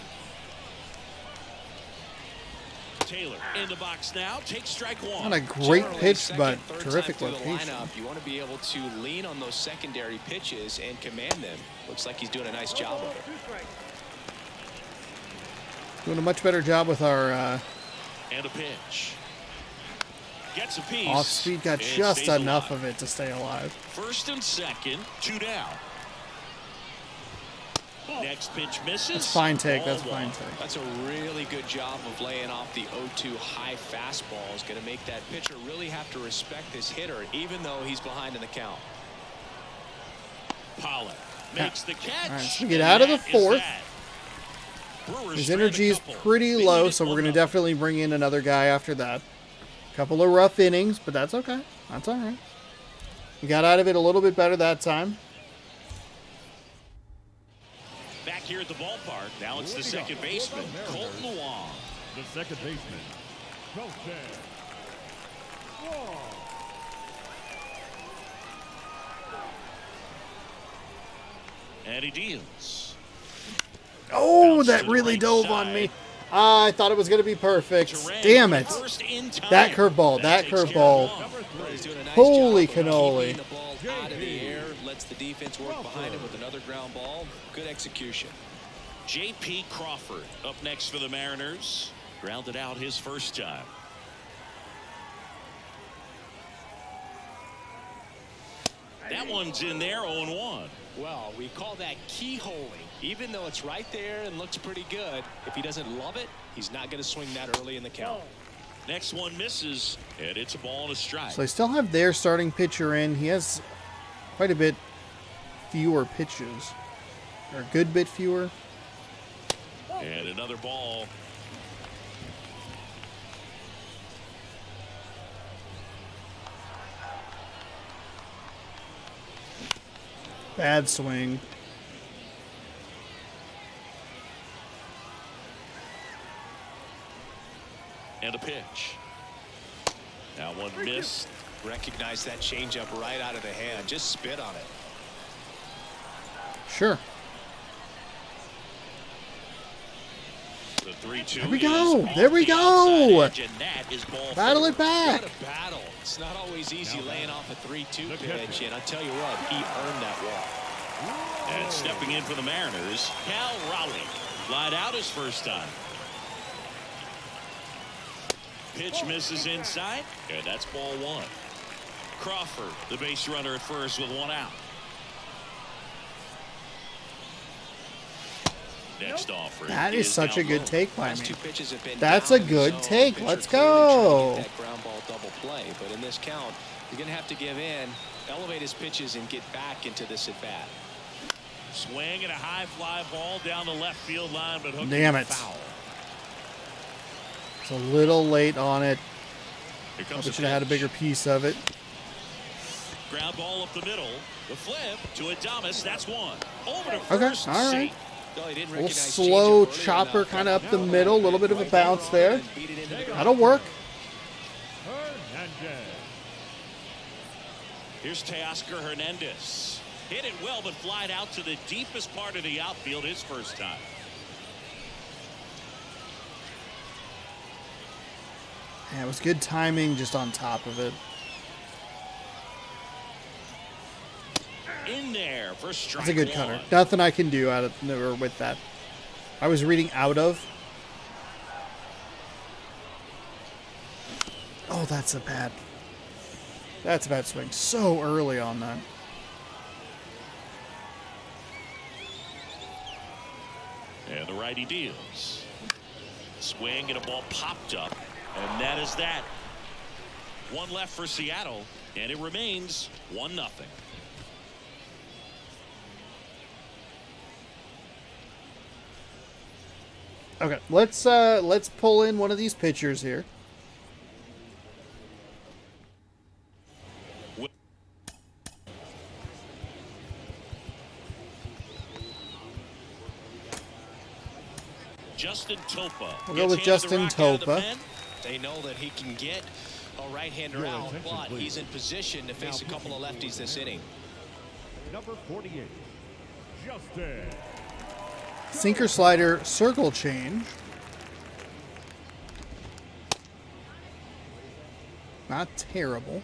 Taylor in the box now. Takes strike 1. Not a great Generally, pitch, second, but third terrific time through the location. lineup, you want to be able to lean on those secondary pitches and command them. Looks like he's doing a nice job of it. Doing a much better job with our And a pitch. Gets a piece. off speed. Got and just stays enough alive. of it to stay alive. First and second, 2 down. Next pitch misses. That's fine take. Ball That's fine take. That's a really good job of laying off the 0-2 high fastball. Is going to make that pitcher really have to respect this hitter, even though he's behind in the count. Pollard makes the catch. All right, so we get out of the and that is fourth. that. Brewers His strand a energy is couple. pretty Big low, hit, so we're one going to up. definitely bring in another guy after that. Couple of rough innings, but that's okay. That's all right. We got out of it a little bit better that time. Back here at the ballpark. Now it's the second baseman, Colton Wong. The second baseman, Belton. Wall. And he deals. Oh, Bounce that to the really right dove on me. side. I thought it was going to be perfect. Turang Damn it. first in time. That curveball, that takes care of curveball. one. Well, he's doing a nice Holy job of cannoli. keeping the ball out of the air, lets the defense work behind him with another ground ball. Good execution. J.P. Crawford up next for the Mariners. Grounded out his first time. That one's in there, 0-1. Well, we call that keyholing. Even though it's right there and looks pretty good, if he doesn't love it, he's not going to swing that early in the count. Next one misses, and it's a ball and a strike. So they still have their starting pitcher in. He has quite a bit fewer pitches. Or a good bit fewer. And another ball. Bad swing. And a pitch. Now one missed. Recognize that changeup right out of the hand. Just spit on it. Sure. The 3-2. There we go. is There we off the go. outside edge, and that is ball Battle four. it back. What a battle. It's not always easy Now laying off a 3-2 Look at pitch, that. and I tell you what, he earned that walk. And stepping in for the Mariners, Cal Raleigh. Lied out his first time. Pitch misses inside, and that's ball one. Crawford, the base runner at first with one out. Next offering. That is such a down good low. take by Last me. two pitches have been That's down a in the good zone. take. Pitcher Let's clearly trying to go. get that ground ball double play, but in this count, you're going to have to give in, elevate his pitches, and get back into this at bat. Swing and a high fly ball down the left field line, but hooked Damn to it. foul. It's a little late on it. Here comes Probably the should have had a pitch. bigger piece of it. Ground ball up the middle. The flip to Adames. That's one. Over to Okay, first. all right. Safe. No, he didn't A little recognize slow changeup early chopper enough. kind of up the middle. A little bit of a bounce there. Beat it into the ground. That'll work. Hernandez. Here's Teoscar Hernandez. Hit it well, but flied out to the deepest part of the outfield his first time. Yeah, it was good timing just on top of it. In there for strike That's a good one. cutter. Nothing I can do out of or with that. I was reading out of. Oh, that's a bad swing. So early on that. And the righty deals. Swing and a ball popped up. And that is that. One left for Seattle. And it remains 1-0. Okay, let's pull in one of these pitchers here. Justin Topa. We'll go with gets handed the Justin rock out of the Topa. pen. They know that he can get a right-hander Your out, attention, but please. he's in position to face a couple of lefties this inning. Number 48. Justin. Sinker slider circle change. Not terrible.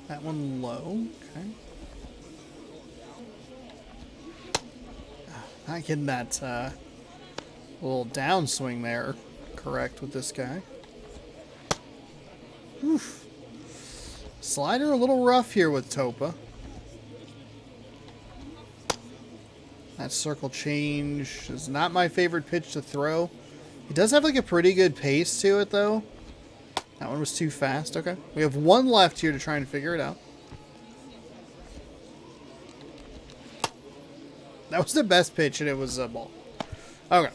That one low. Okay. Not getting that little downswing there correct with this guy. Oof. Slider a little rough here with Topa. That circle change is not my favorite pitch to throw. He does have like a pretty good pace to it though. That one was too fast. Okay. We have one left here to try and figure it out. That was the best pitch and it was a ball. Okay.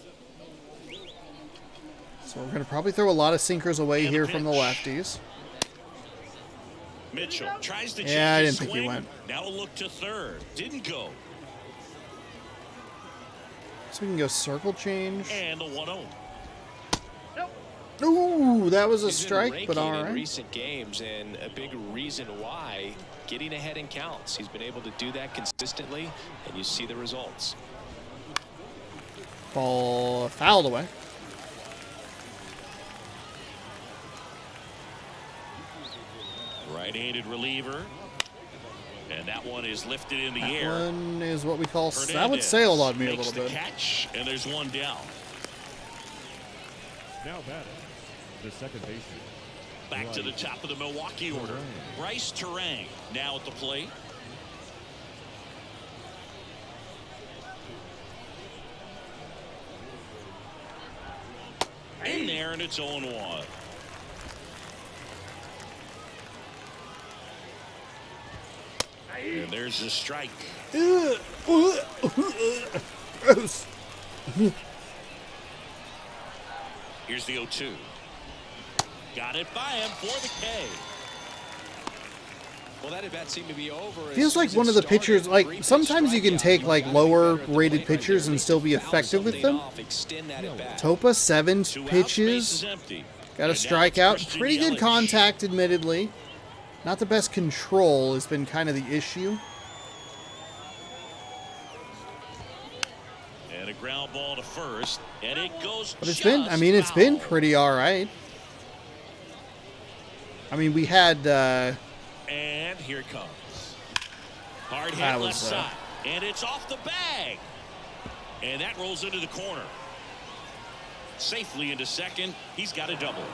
So So we're going to probably throw a lot of sinkers away And the here from the pitch. lefties. Mitchell tries to Yeah, I change didn't his think he swing. went. Now a look to third. Didn't go. So we can go circle change. And the 1-0. Ooh, that was a He's been strike, but raking all in right. recent games, and a big reason why getting ahead in counts. He's been able to do that consistently, and you see the results. Ball fouled away. Right-handed reliever. And that one is lifted in the That air. one is what we call, that one Hernandez sailed on me a makes little the bit. catch, and there's one down. Now batting, the second baseman. Back to the top of the Milwaukee order. Bryce Terang now at the plate. In there, and it's 0-1. And there's the strike. Gross. Here's the 0-2. Got it by him for the K. Well, that at bat seemed to be over. Feels like one of the pitchers, like sometimes you can take like lower rated pitchers and still be effective with them. Topa, 7 2 outs, pitches, base is empty. got a And now it's strikeout, Christian pretty good Yelich. contact admittedly. Not the best control has been kind of the issue. And a ground ball to first, and it goes. But it's been, I just mean, it's been foul. pretty all right. I mean, we had, And here it comes. Hard hit That left was, side. And it's off the bag. And that rolls into the corner. Safely into second. He's got a double.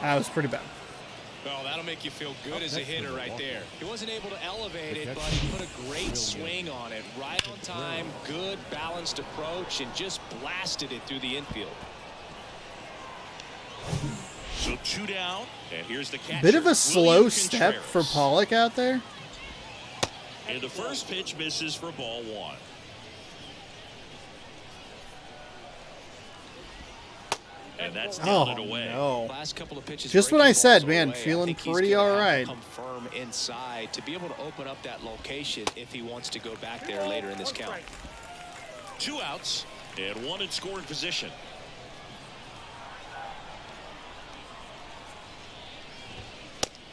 that was pretty bad. Well, that'll make you feel good as a hitter right there. He wasn't able to elevate it, but he put a great swing on it. Right on time, good balanced approach, and just blasted it through the infield. So 2 down. And here's the catcher. Bit of a slow William step for Contreras. Pollock out there. And the first pitch misses for ball 1. And that's down and away. no. Last couple of pitches. Just what breaking I said, balls man, away. I feeling think he's pretty gonna all have to right. Come firm inside to be able to open up that location if he wants to go back there later in this count. 2 outs and 1 in scoring position.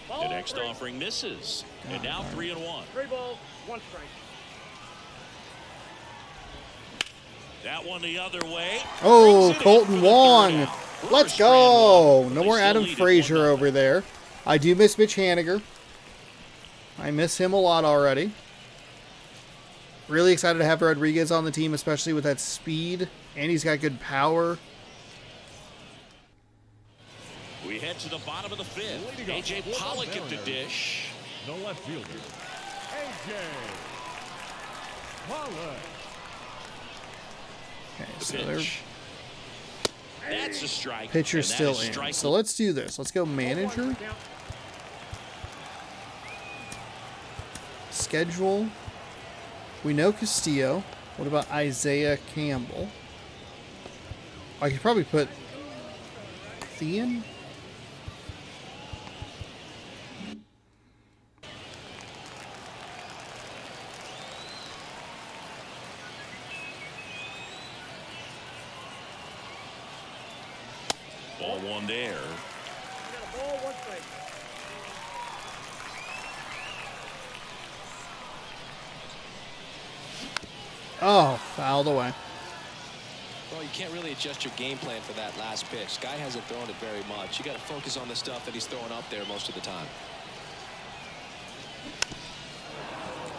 The next offering misses. And now 3-1. 3 balls, 1 strike. That one the other way. Oh, Brings it in Colton for the Wong. third out. Let's Brewers go. ran No one, more but they Adam still lead it Frazier 1-0. over there. I do miss Mitch Haniger. I miss him a lot already. Really excited to have Rodriguez on the team, especially with that speed. And he's got good power. We head to the bottom of the 5th. A.J. Pollock at the dish. The left fielder, A.J. Pollock. Okay, The so their pitch. That's a strike. pitcher's and that still is in. strike So let's do this. Let's go manager. Schedule. We know Castillo. What about Isaiah Campbell? I could probably put Thean. Ball 1 there. You got a ball, 1 strike. Oh, fouled away. Well, you can't really adjust your game plan for that last pitch. Guy hasn't thrown it very much. You got to focus on the stuff that he's throwing up there most of the time.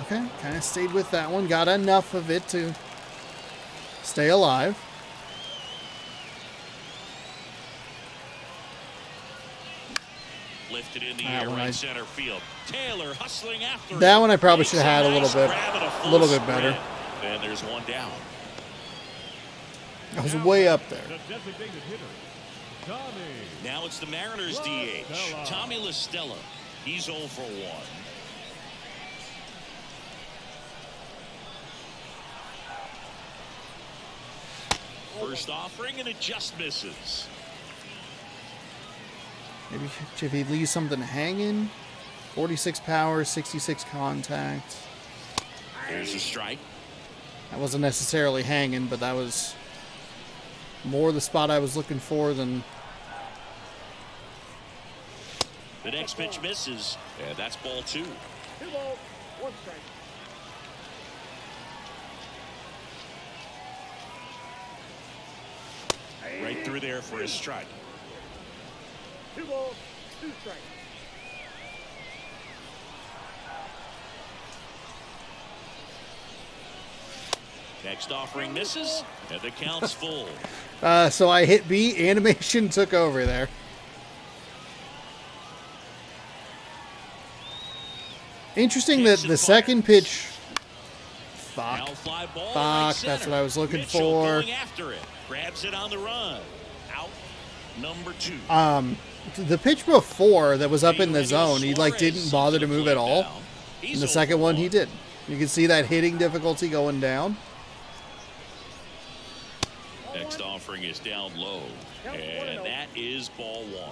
Okay, kind of stayed with that one. Got enough of it to stay alive. Lifted in the That air, one right I- center field. Taylor hustling after That it. one I probably Makes should have had a nice little bit- grab and a full little bit sprint. better. And there's 1 down. I was way up there. The designated hitter, Tommy. Now it's the Mariners DH. Stella. Tommy LaStella. He's 0 for 1. First offering, and it just misses. Maybe if he leaves something hanging. 46 power, 66 contact. Here's a strike. That wasn't necessarily hanging, but that was more the spot I was looking for than... The next pitch misses, and that's ball 2. 2 balls, 1 strike. Right through there for a strike. 2 balls, 2 strikes. Next offering misses, and the count's full. So I hit B, animation took over there. Interesting that the second pitch... Now Fuck. fly ball Fuck, right that's center. what I was looking Mitchell for. Going after it. Grabs it on the run. Out number 2. The pitch before that was up in the zone, he like didn't bother to move at all. And the second one he did. You can see that hitting difficulty going down. Next offering is down low, and that is ball 1.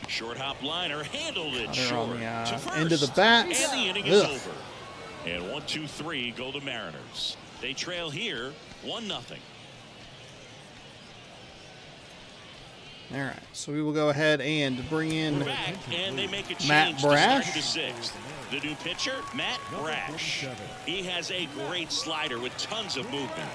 Short hop liner handled it They're short on the to first. end of the bat. And the inning is Ugh. over. And 1, 2, 3 go the Mariners. They trail here 1-0. All right, so we will go ahead and bring in We're back, and they make a change Matt to start Brash. the 6th. The new pitcher, Matt Brash. He has a great slider with tons of movement.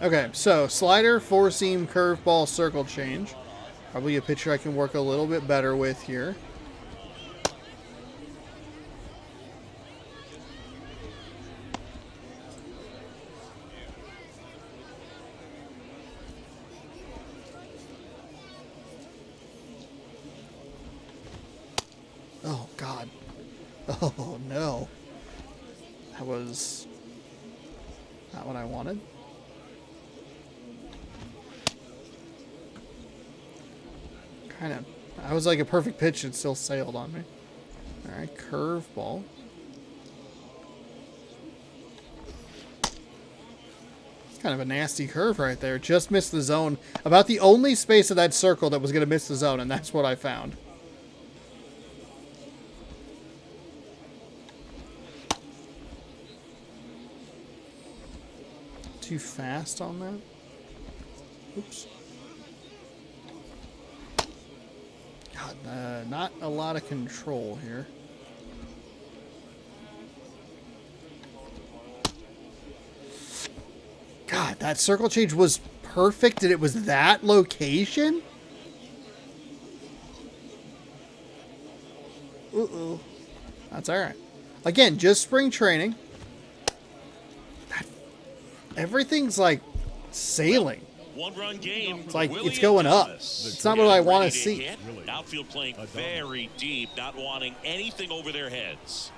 Okay, so slider, 4-seam, curveball, circle change. Probably a pitcher I can work a little bit better with here. Oh, God. Oh, no. That was not what I wanted. Kind of. I was like a perfect pitch and still sailed on me. All right, curveball. It's kind of a nasty curve right there. Just missed the zone. About the only space of that circle that was going to miss the zone, and that's what I found. Too fast on that. Oops. God, not a lot of control here. God, that circle change was perfect, and it was that location? Uh-oh. That's all right. Again, just spring training. Everything's like sailing. One-run game. It's like it's going up. It's not what I want to see. Outfield playing very deep, not wanting anything over their heads.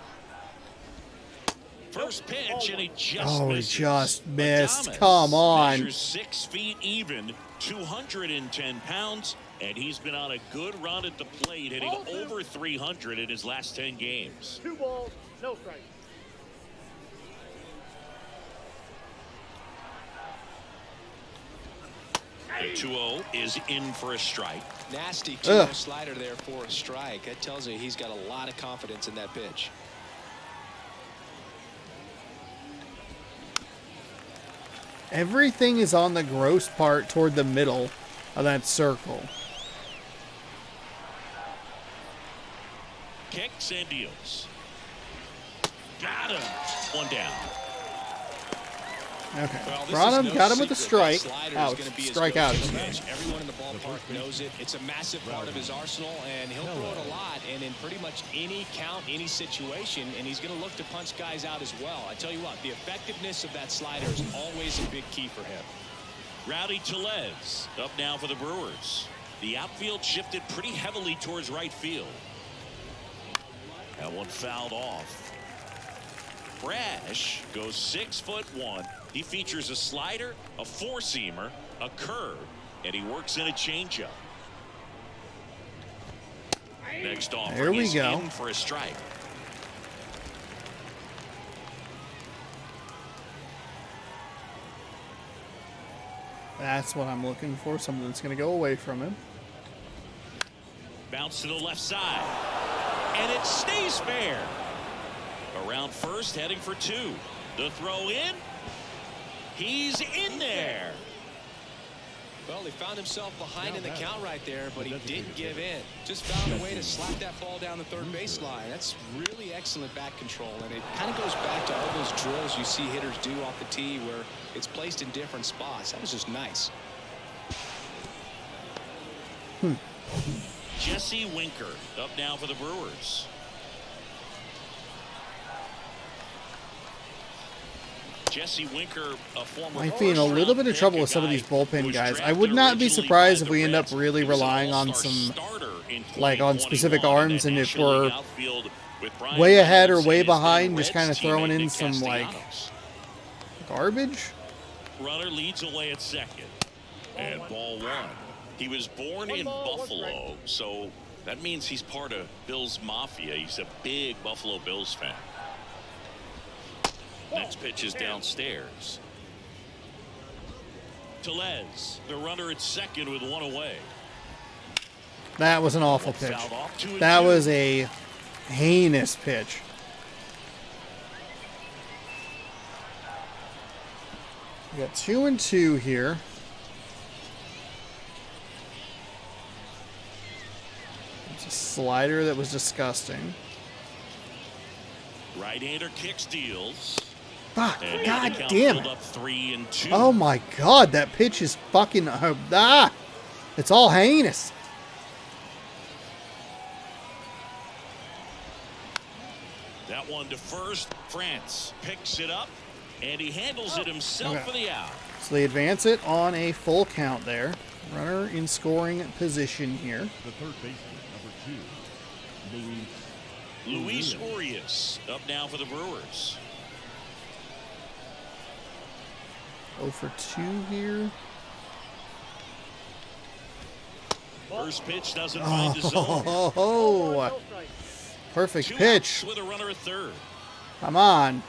First pitch, and he just Oh, he misses. just missed. Adames Come on. measures 6 feet even, 210 pounds, and he's been on a good run at the plate, hitting over 300 in his last 10 games. 2 balls, no strikes. The 2-0 is in for a strike. Nasty 2-0 slider there for a strike. That tells you he's got a lot of confidence in that pitch. Everything is on the gross part toward the middle of that circle. Kicks and deals. Got him. 1 down. Okay. Well, this Brought is him, no got him with a secret. That strike. slider is Ouch. gonna be his Strike go-to out. pitch. Everyone in the ballpark knows it. It's a massive part of his arsenal, and he'll throw it a lot and in pretty much any count, any situation, and he's going to look to punch guys out as well. I tell you what, the effectiveness of that slider is always a big key for him. Rowdy Tellez up now for the Brewers. The outfield shifted pretty heavily towards right field. That one fouled off. Brash goes 6'1", He features a slider, a four-seamer, a curve, and he works in a changeup. Next There offering we is go. in for a strike. That's what I'm looking for. Something that's going to go away from him. Bounce to the left side. And it stays fair. Around first, heading for two. The throw in. He's in there. Well, he found himself behind in the count right there, but he didn't give in. Just found a way to slap that ball down the third baseline. That's really excellent bat control, and it kind of goes back to all those drills you see hitters do off the tee where it's placed in different spots. That was just nice. Jesse Winker up now for the Brewers. Jesse Winker, a former Might be in a little bit of trouble with some of these bullpen guys. I would not be surprised if we end up really relying on some, like, on specific arms, and if we're way ahead or way behind, just kind of throwing in some, like, garbage. Runner leads away at second. And ball one. He was born in Buffalo, so that means he's part of Bills Mafia. He's a big Buffalo Bills fan. Next pitch is downstairs. Tellez, the runner at second with one away. That was an awful pitch. That was a heinous pitch. We got 2-2 here. It's a slider that was disgusting. Right-hander kick steals. Fuck, And God the count damn pulled it. up 3-2. Oh my God, that pitch is fucking... it's all heinous. That one to first. France picks it up, and he handles it himself for the out. So they advance it on a full count there. Runner in scoring position here. The third baseman, number 2, Luis Urias up now for the Brewers. 0 for 2 here. First pitch doesn't find the zone. Oh, perfect Two pitch. outs with a runner at third. Come on.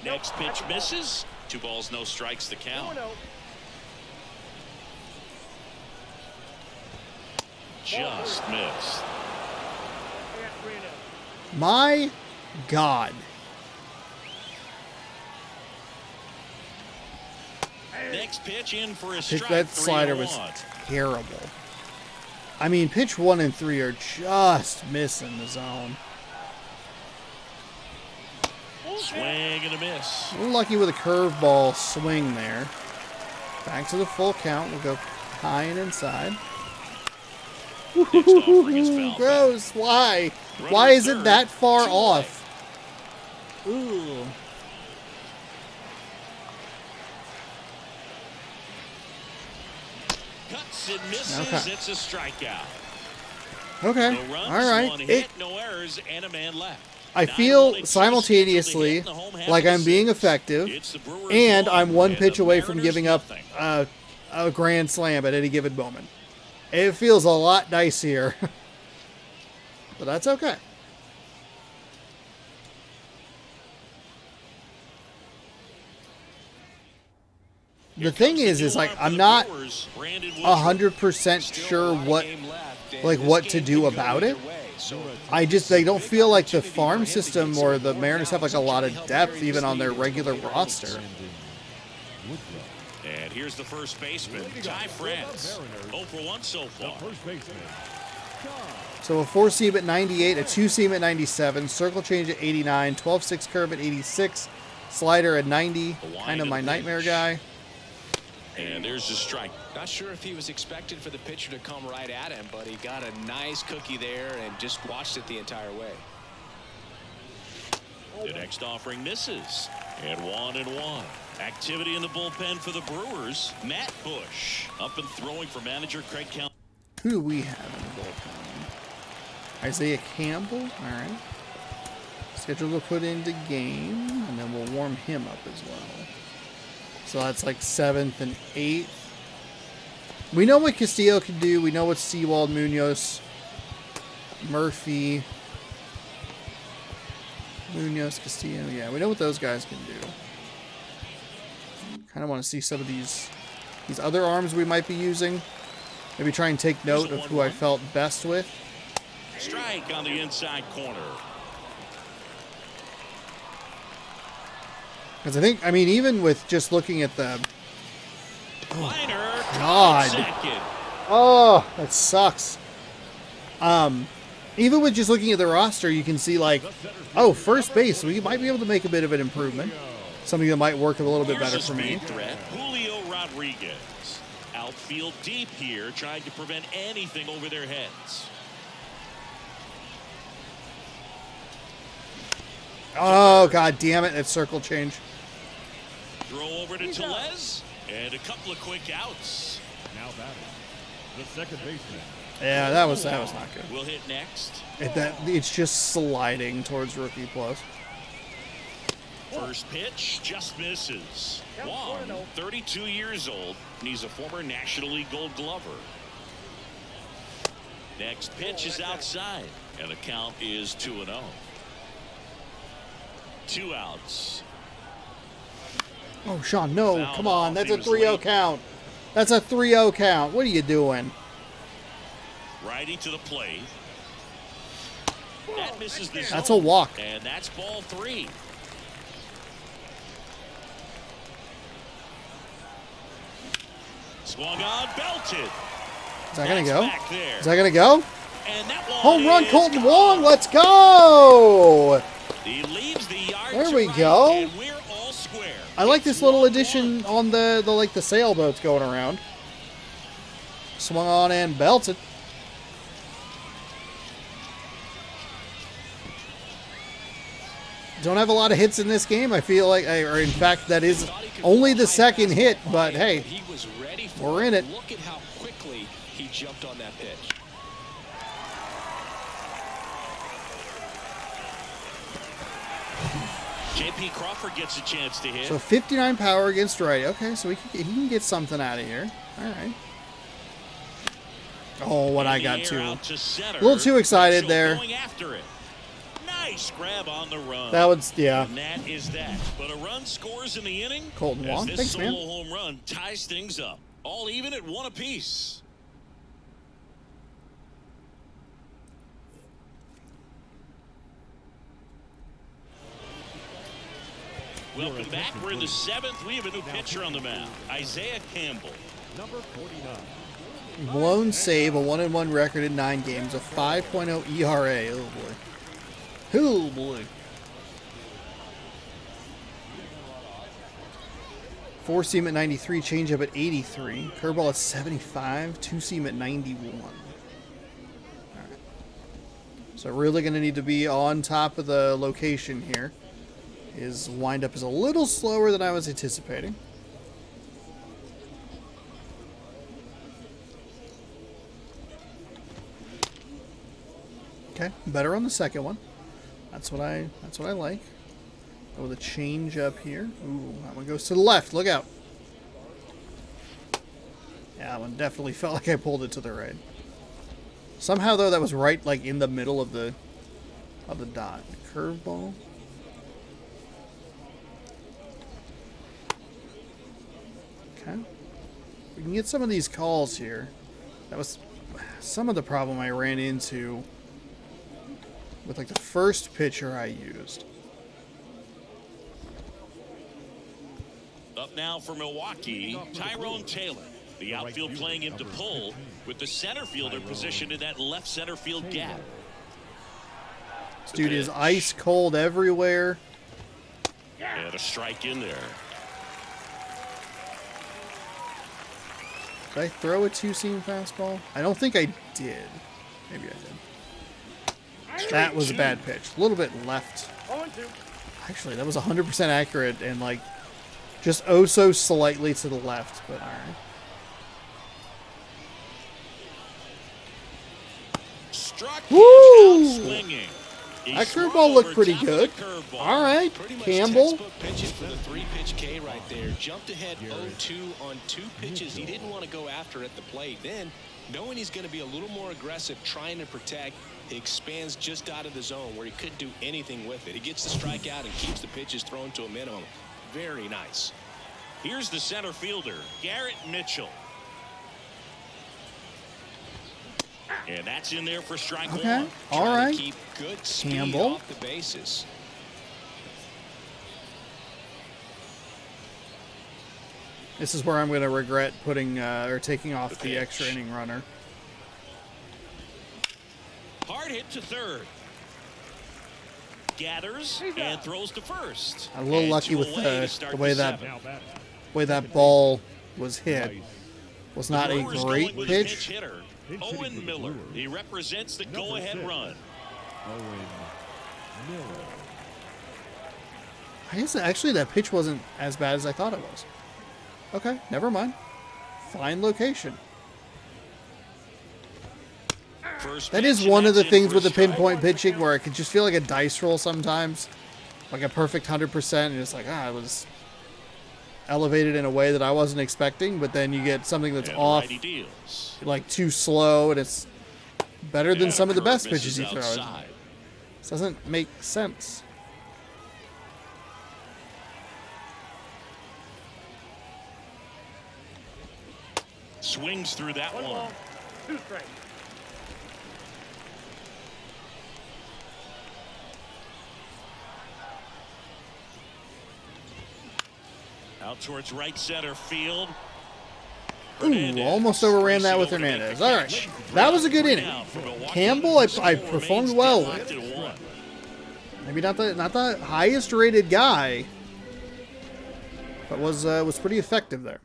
Next pitch misses. 2 balls, no strikes, the count. Just missed. My God. Next pitch in for a strike. That slider was 3-1. terrible. I mean, pitch 1 and 3 are just missing the zone. Swing and a miss. A little lucky with a curveball swing there. Back to the full count. We'll go high and inside. Next offering is foul. Gross. Why? Runner Why at is it third, that far 2 off? Ooh. Cuts and misses. Okay. It's a strikeout. Okay. No runs, All right. 1 hit, no errors, and a man left. I Not feel only just simultaneously scheduled to hit in the home half like of the I'm being sixth, effective, it's the Brewers and 1 I'm one and pitch the away from Mariners giving up nothing. a grand slam at any given moment. It feels a lot dicier, but that's okay. The thing is like I'm not 100% sure what to do about it. They don't feel like the farm system or the Mariners have like a lot of depth even on their regular roster. And here's the first baseman, Ty France. 0 for 1 so far. first baseman. So a 4-seam at 98, a 2-seam at 97, circle change at 89, 12-6 curve at 86, slider at 90, kind of my nightmare guy. And there's the strike. Not sure if he was expected for the pitcher to come right at him, but he got a nice cookie there and just watched it the entire way. The next offering misses. And 1-1. Activity in the bullpen for the Brewers. Matt Bush up and throwing for manager Craig Count. Who do we have in the bullpen? Isaiah Campbell. All right. Scheduled to put into game, and then we'll warm him up as well. So that's like 7th and 8th. We know what Castillo can do. We know what Sewald, Munoz, Murphy, Munoz, Castillo. Yeah, we know what those guys can do. Kind of want to see some of these other arms we might be using. Maybe try and take note of who I felt best with. Strike on the inside corner. Because I think, I mean, even with just looking at the... Liner, God. second. Oh, that sucks. Even with just looking at the roster, you can see, like, oh, first base, we might be able to make a bit of an improvement. Something that might work a little bit better for me. Threat, Julio Rodriguez. Outfield deep here, trying to prevent anything over their heads. Oh, God damn it. That circle change. Throw over to Tellez, and a couple of quick outs. Now batting, the second baseman. Yeah, that was not good. We'll hit next. It's just sliding towards rookie plus. First pitch just misses. Wong, 32 years old, and he's a former National League Gold Glover. Next pitch is outside, and the count is 2-0. 2 outs. Oh, Sean, no. Come on. That's a 3-0 count. That's a 3-0 count. What are you doing? Righty to the plate. That misses the zone. That's a walk. And that's ball 3. Swung on, belted. Is that going to go? Back there. Is that going to go? And that one Home run, is Colton gone. Wong. Let's go. He leaves the yard There to we right, go. and we're all square. I like this It's little 1-1. addition on the sailboats going around. Swung on and belted. Don't have a lot of hits in this game. I feel like, or in fact, that is only the second hit. But hey, He was ready for we're in it. Look at how quickly he jumped on that pitch. J.P. Crawford gets a chance to hit. So 59 power against right. Okay, so he can get something out of here. All right. Oh, what I got too. Out to center. A little too excited Mitchell there. Going after it. Nice grab on the run. That was, yeah. And that is that. But a run scores in the inning. Colton as Wong. This Thanks, solo man. home run ties things up. All even at 1 apiece. Welcome back. We're in the 7th. We have a new pitcher on the mound, Isaiah Campbell. Number 49. Blown save, a 1-1 record in 9 games, a 5.0 ERA. Oh boy. Oh boy. 4-seam at 93, changeup at 83, curveball at 75, 2-seam at 91. All right. So really going to need to be on top of the location here. His windup is a little slower than I was anticipating. Okay, better on the second one. That's what I like. Go with a change up here. Ooh, that one goes to the left. Look out. Yeah, that one definitely felt like I pulled it to the right. Somehow though, that was right like in the middle of the dot. Curveball. Okay. We can get some of these calls here. That was some of the problem I ran into with like the first pitcher I used. Up now for Milwaukee, Tyrone Taylor. The outfield playing him to pull with the center fielder positioned in that left center field gap. This dude is ice cold everywhere. And a strike in there. Did I throw a 2-seam fastball? I don't think I did. Maybe I did. That was a bad pitch. A little bit left. 0-2. Actually, that was 100% accurate and like just oh so slightly to the left, but all right. Struck Woo! out swinging. That curveball looked pretty good. All right, Pretty much Campbell. textbook pitching for the 3-pitch K right there. Jumped ahead 0-2 on 2 pitches. He didn't want to go after at the plate. Then, knowing he's going to be a little more aggressive, trying to protect, he expands just out of the zone where he couldn't do anything with it. He gets the strikeout and keeps the pitches thrown to a minimum. Very nice. Here's the center fielder, Garrett Mitchell. And that's in there for strike Okay. one. All Trying right. to keep good speed Campbell. off the bases. This is where I'm going to regret putting or taking off the extra inning runner. Hard hit to third. Gathers and throws to first. A little And lucky 2 with away the to start way the that 7th. way that ball was hit. Was not a Brewers great going with a pinch pitch. hitter, Pinch hitting for Owen the Miller. Brewers. He represents the Number go-ahead 6. run. Owen Miller. I guess actually that pitch wasn't as bad as I thought it was. Okay, never mind. Fine location. First That pitch, is and one of the that's in things for with the a strike. pinpoint pitching where it can just feel like a dice roll sometimes. Like a perfect 100%, and it's like, it was elevated in a way that I wasn't expecting, but then you get something that's And the off, righty deals. like too slow, and it's better than And some of the curve best misses pitches you throw. outside. This doesn't make sense. Swings through that One one. ball, 2 strikes. Out towards right center field. Ooh, Hernandez almost overran that with racing over to make Hernandez. the All catch. right, that was a good inning. Now for Milwaukee. Campbell, I Score performed remains well deadlocked with. at 1. Maybe not the highest rated guy, but was pretty effective there.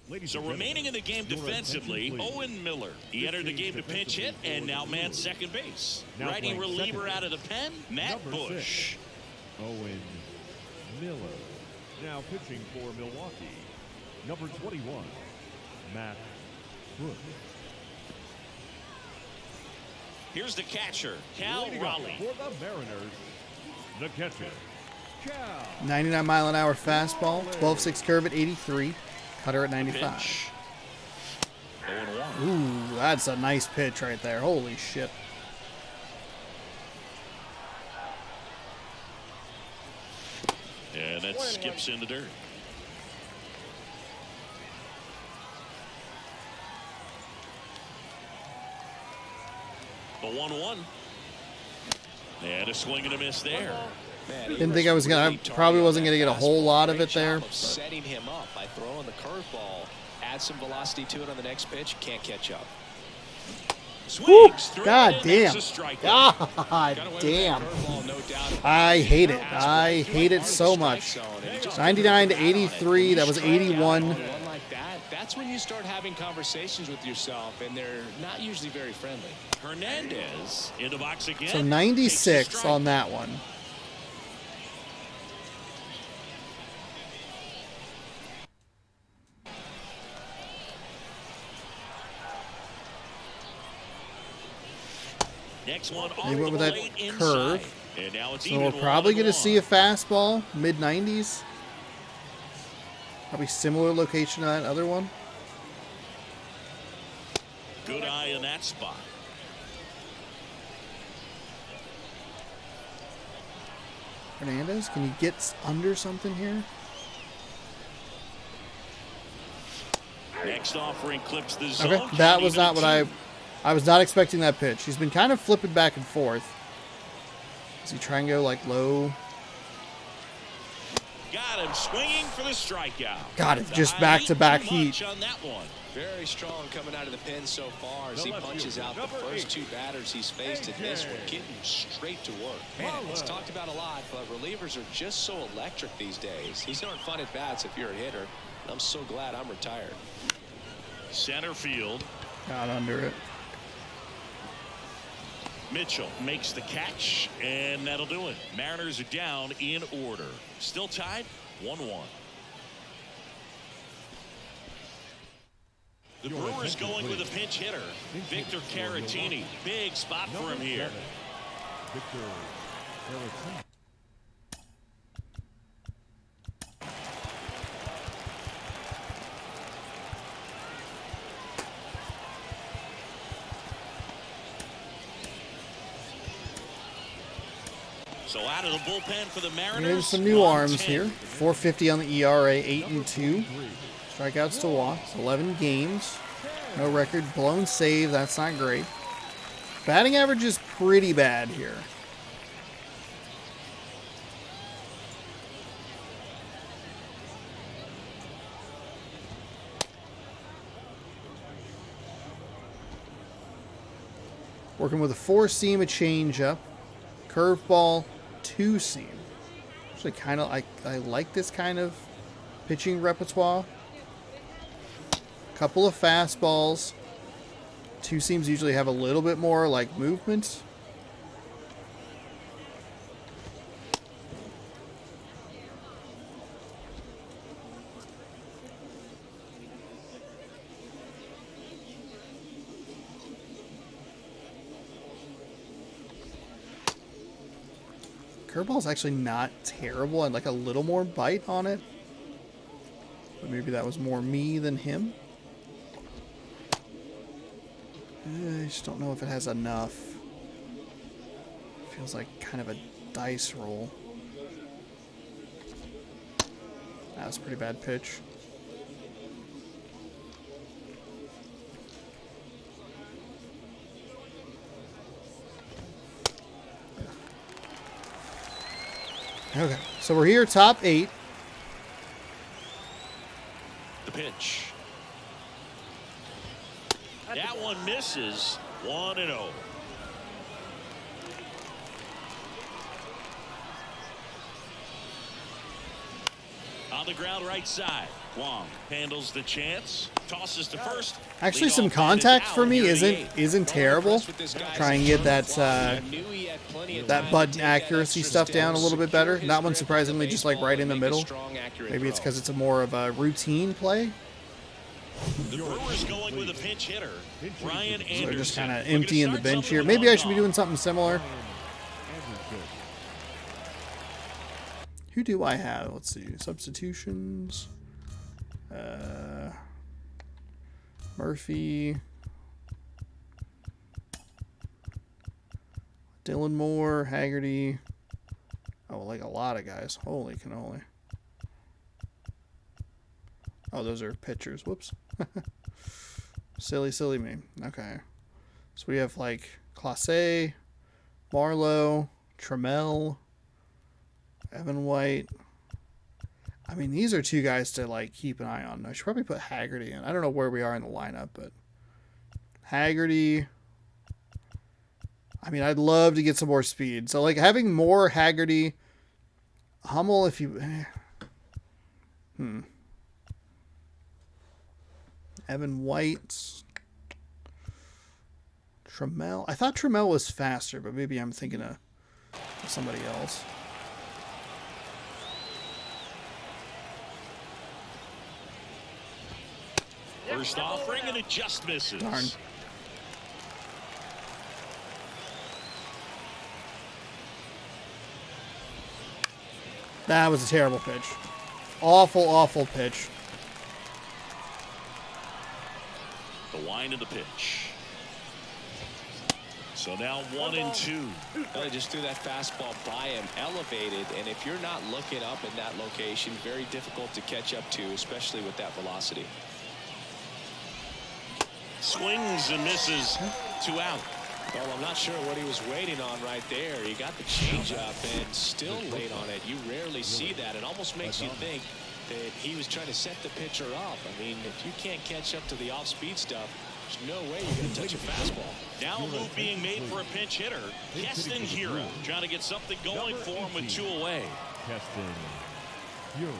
Ladies So and remaining in the game gentlemen, your defensively, attention, please. Owen Miller. He entered the game to pinch hit and now man second base. Now Righty playing reliever second out of the pen, Matt Number Bush. 6, Owen Miller. Now pitching for Milwaukee, number 21, Matt Bush. Here's the catcher, Cal Leading up Raleigh. for the Mariners, the catcher, Cal. 99-mile-an-hour fastball, 12-6 curve at 83, cutter at 95. Pitch. 0-1. Ooh, that's a nice pitch right there. Holy shit. And that skips in the dirt. The 1-1. And a swing and a miss there. Man, he Didn't think I was gonna. really Probably wasn't gonna get a targeted whole that lot of fastball. it there. Great job of setting him up by throwing the curveball. Add some velocity to it on the next pitch. Can't catch up. Woo! Swings through God it, and damn. that's a strikeout. God Got away with that damn. curveball, no doubt. I hate it. I hate it so much. 99 to 83. That was 81. One like that, that's when you start having conversations with yourself, and they're not usually very friendly. Hernandez in the box again. So Takes a 96 strike. on that one. Next one They off went the with that plate curve. inside. And now it's So even we're probably going to 1-1. see a fastball, mid-90s. Probably similar location to that other one. Good eye in that spot. Hernandez, can you get under something here? Next offering clips the zone. Okay, that was Even not what I was not expecting that pitch. He's been kind of flipping back and forth. Does he try and go like low? Got him swinging for the strikeout. Got it, The just high back-to-back too much heat. on that one. Very strong coming out of the pen so far as The he left punches fielder, out the number first 8. 2 batters he's faced in this one, getting straight to work. Man, it's talked about a lot, but relievers are just so electric these days. These aren't fun at bats if you're a hitter. I'm so glad I'm retired. Center field. Got under it. Mitchell makes the catch, and that'll do it. Mariners are down in order. Still tied, 1-1. The Your Brewers attention, going with a please. pinch hitter, Victor for Caratini. Milwaukee. Big spot for Number him here. 7, Victor Arizona. So out of the bullpen for the Mariners. Here's some new arms 110. here. 450 on the ERA, 8-2. Strikeouts to walks, 11 games. No record, blown save, that's not great. Batting average is pretty bad here. Working with a 4-seam, a changeup, curveball, 2-seam. Actually, kind of, I like this kind of pitching repertoire. Couple of fastballs. 2-seams usually have a little bit more like movement. Curveball's actually not terrible. I'd like a little more bite on it. But maybe that was more me than him. I just don't know if it has enough. Feels like kind of a dice roll. That was a pretty bad pitch. Okay, so we're here, top 8. The pitch. That one misses. 1-0. On the ground right side. Wong handles the chance. Tosses to first. Actually, some contact for me isn't terrible. Try and get that that button accuracy stuff down a little bit better. That one surprisingly just like right in the middle. Maybe it's because it's a more of a routine play. The Brewers going with a pinch hitter, Brian Anderson. So they're just kind of emptying the bench here. Maybe I should be doing something similar. Who do I have? Let's see. Substitutions. Murphy. Dylan Moore. Haggerty. Oh, like a lot of guys. Holy cannoli. Oh, those are pitchers. Whoops. Silly me. Okay. So we have like Clase, Marlowe, Trammell, Evan White. I mean, these are two guys to like keep an eye on. I should probably put Haggerty in. I don't know where we are in the lineup, but Haggerty. I mean, I'd love to get some more speed. So like having more Haggerty, Hummel if you Evan White. Trammell. I thought Trammell was faster, but maybe I'm thinking of somebody else. First offering, and it just misses. Darn. That was a terrible pitch. Awful pitch. The wind of the pitch. So now 1-2. They just threw that fastball by him, elevated, and if you're not looking up in that location, very difficult to catch up to, especially with that velocity. Swings and misses. 2 out. Well, I'm not sure what he was waiting on right there. He got the changeup and still late on it. You rarely see that. It almost makes you think that he was trying to set the pitcher up. I mean, if you can't catch up to the off-speed stuff, there's no way you're going to touch a fastball. Now a move being made for a pinch hitter. Keston Hira trying to get something going for him with 2 away. Keston Hira.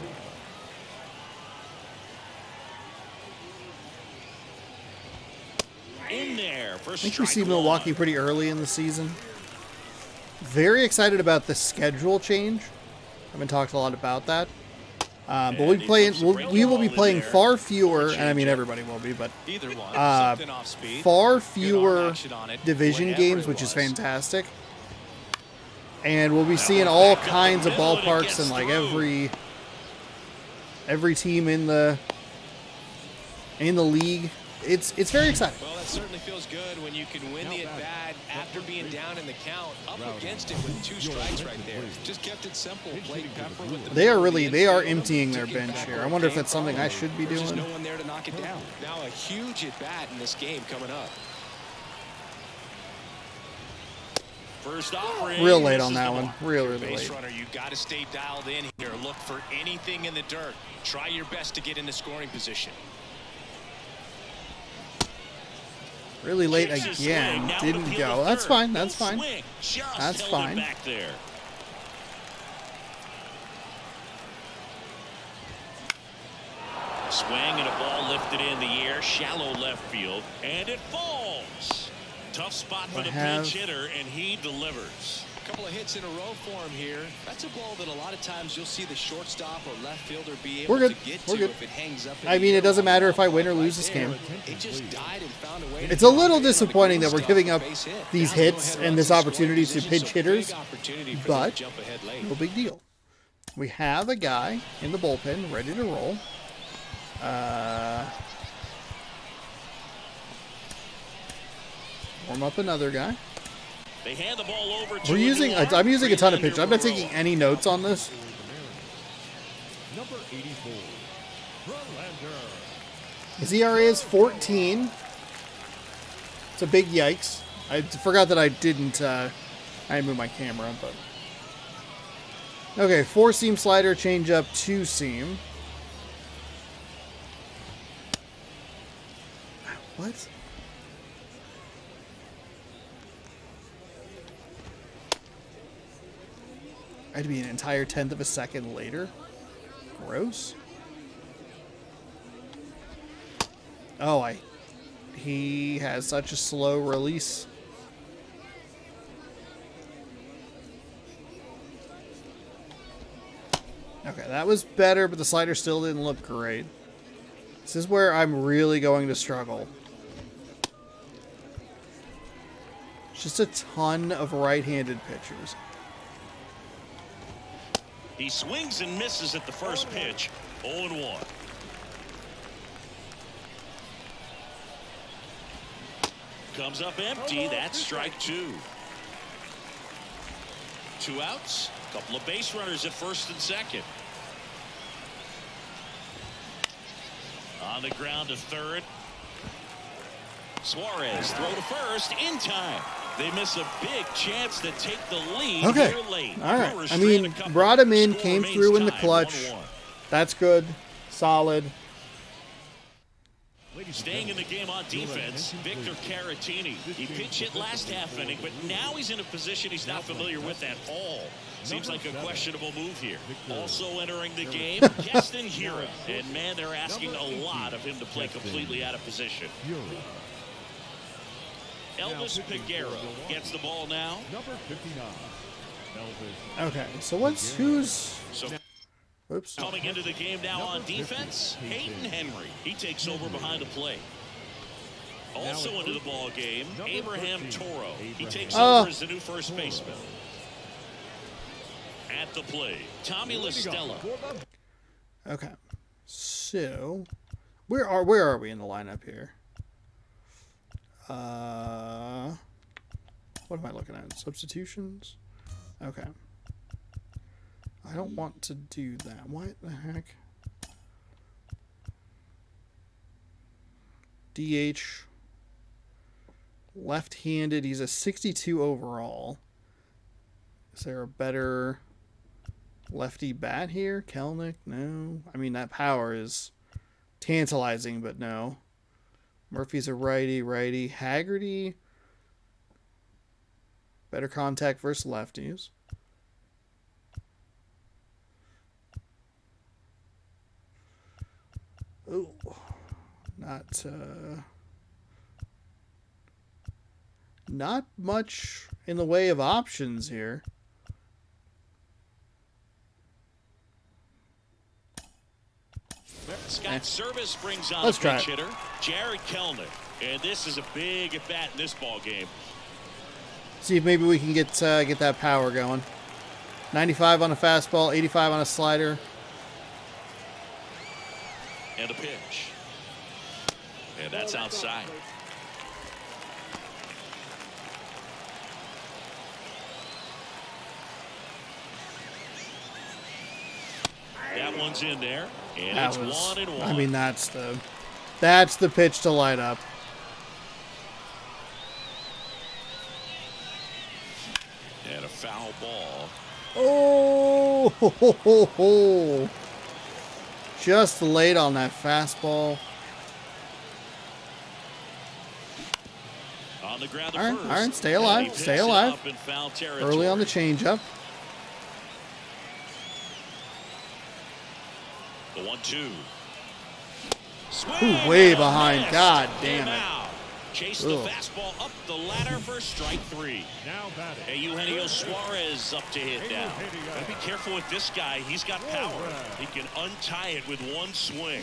In there for I think we see strike Milwaukee 1. pretty early in the season. Very excited about the schedule change. Haven't talked a lot about that. But we will be playing far fewer, and I mean everybody will be, but Either one, something off speed, far good arm fewer action on it, division whatever games, it which is was. fantastic. And we'll be seeing all kinds of ballparks and like every team in the league. It's very exciting. Well, that certainly feels good when you can win the at-bat after being down in the count, up against it with 2 strikes right there. Just kept it simple. Played Pepper with the They are emptying their bench here. I wonder if that's something I should be doing. There's no one there to knock it down. Now a huge at-bat in this game coming up. First offering. Real late on that one. Really Base late. runner, you got to stay dialed in here. Look for anything in the dirt. Try your best to get into scoring position. Really late again. Didn't go. That's fine. That's fine. That's fine. Back there. Swing and a ball lifted in the air, shallow left field, and it falls. Tough spot for the pinch hitter, and he delivers. A couple of hits in a row for him here. That's a ball that a lot of times you'll see the shortstop or left fielder be able to get to if it hangs up. I mean, it doesn't matter if I win or lose this game. It just died and found a way. It's a little disappointing that we're giving up these hits and this opportunity to pinch hitters, but no big deal. We have a guy in the bullpen ready to roll. Warm up another guy. They hand the ball over to I'm using a ton of pitches. I'm not taking any notes on this. Number 84, Verlander. His ERA is 14. It's a big yikes. I forgot that I didn't move my camera, but okay. 4-seam slider, changeup, 2-seam. What? I had to be an entire 1/10 of a second later. Gross. Oh, he has such a slow release. Okay, that was better, but the slider still didn't look great. This is where I'm really going to struggle. Just a ton of right-handed pitchers. He swings and misses at the first pitch. 0-1. Comes up empty. That's strike 2. 2 outs. Couple of base runners at first and second. On the ground to third. Suarez throw to first in time. They miss a big chance to take the lead here late. All right. I mean, brought him in, came through in the clutch. 1-1. That's good. Solid. Staying in the game on defense, Victor Caratini. He pinch hit last half inning, but now he's in a position he's not familiar with at all. Seems like a questionable move here. Also entering the game, Keston Hiura. And man, they're asking a lot of him to play completely out of position. Elvis Peguero gets the ball now. Number 59, Elvis. Okay, so who's... Oops. Coming into the game now on defense, Hayden Henry. He takes over behind the plate. Also into the ball game, Abraham Toro. He takes over as the new first baseman. At the plate, Tommy LaStella. Okay, so where are we in the lineup here? What am I looking at? Substitutions? Okay. I don't want to do that. What the heck? DH. Left-handed. He's a 62 overall. Is there a better lefty bat here? Kelnick? No. I mean, that power is tantalizing, but no. Murphy's a righty. Haggerty. Better contact versus lefties. Oh, not much in the way of options here. Scott Service brings on Let's a try pinch it. hitter, Jared Kelnick, and this is a big at bat in this ball game. See if maybe we can get that power going. 95 on a fastball, 85 on a slider. And a pitch. And that's outside. That one's in there. And That it's was, 1-1. I mean, that's the pitch to light up. And a foul ball. Oh, ho, ho, ho, ho. Just late on that fastball. On the ground to All right, first. all right, stay And he alive, picks stay it alive. up in foul territory. Early on the changeup. The 1-2. Ooh, way behind. God damn it. Chase Ugh. the fastball up the ladder for strike 3. Now batting. Hey, Eugenio Suarez up to hit now. Gotta be careful with this guy. He's got power. He can untie it with one swing.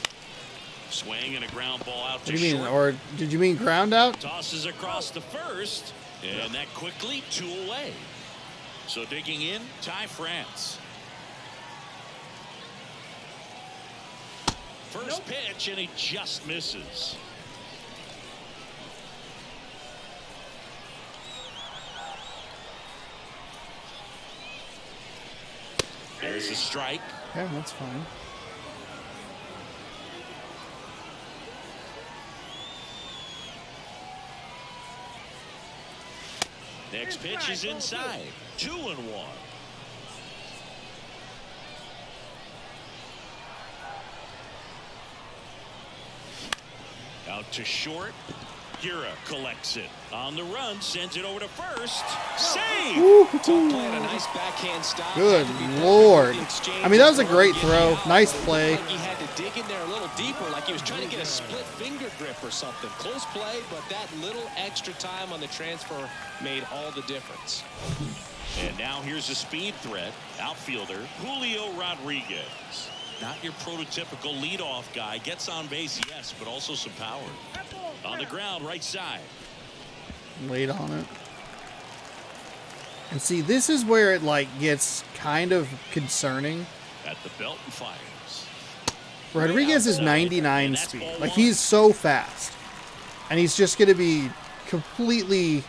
Swing and a ground ball out What to do you mean? short. Or did you mean ground out? Tosses across the first, and that quickly 2 away. So digging in, Ty France. First pitch, and he just misses. There's a strike. Yeah, that's fine. Next pitch is inside. 2-1. Out to short. Gira collects it. On the run, sends it over to first. Save! Playing a nice backhand stop. Good Had to be perfect Lord. with the exchange I mean, that was a before he great get throw. out. Nice Looked play. Like he had to dig in there a little deeper, like he was trying to get a split finger grip or something. Close play, but that little extra time on the transfer made all the difference. And now here's a speed threat. Outfielder Julio Rodriguez. Not your prototypical leadoff guy. Gets on base, yes, but also some power. On the ground, right side. Late on it. And see, this is where it like gets kind of concerning. At the belt and fires. Rodriguez is 99 And that's speed. ball Like, one. he's so fast. And he's just going to be completely...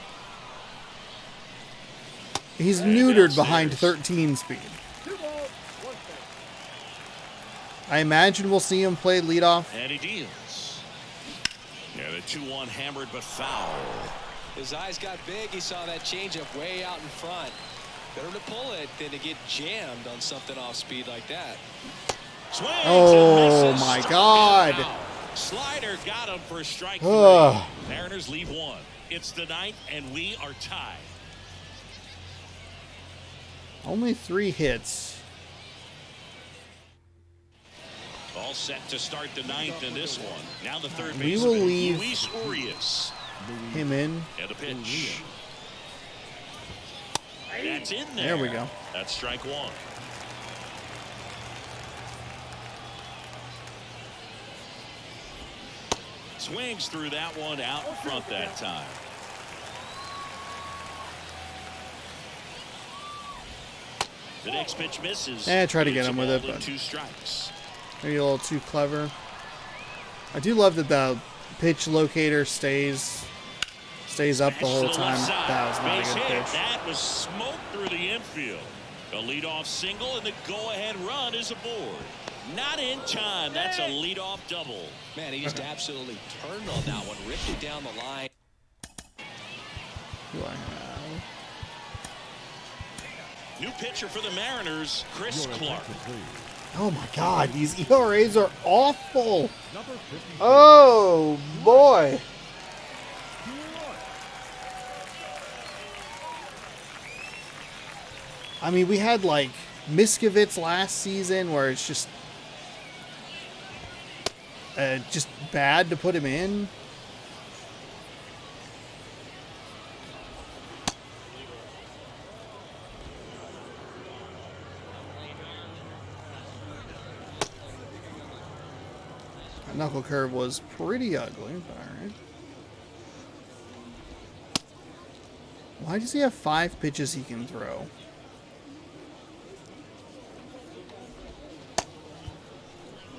He's neutered behind 13 speed. 2 balls, 1 strike. I imagine we'll see him play leadoff. And he deals. Yeah, the 2-1 hammered but foul. His eyes got big. He saw that changeup way out in front. Better to pull it than to get jammed on something off speed like that. Swings Oh, and misses. my Struck God. him out. Slider got him for strike 3. Ugh. Mariners leave 1. It's the 9th, and we are tied. Only 3 hits. All set to start the 9th in this one. Now the third We baseman, will leave Luis Urias. him in. And a pitch. That's in there. There we go. That's strike 1. Swings through that one out in front that time. The next pitch misses. Try to get him with it, Ball and but 2 strikes. maybe a little too clever. I do love that the pitch locator stays up the whole To time. left side. That was not a Base good hit. pitch. That was smoked through the infield. A leadoff single, and the go-ahead run is aboard. Not in time. That's a leadoff double. Man, he just absolutely turned on that one, ripped it down the line. Who do I have? New pitcher for the Mariners, Chris Clark. Oh my God, these ERAs are awful. Number 50. Oh boy. I mean, we had like Miskovitz last season where it's just bad to put him in. That knuckle curve was pretty ugly, but all right. Why does he have 5 pitches he can throw?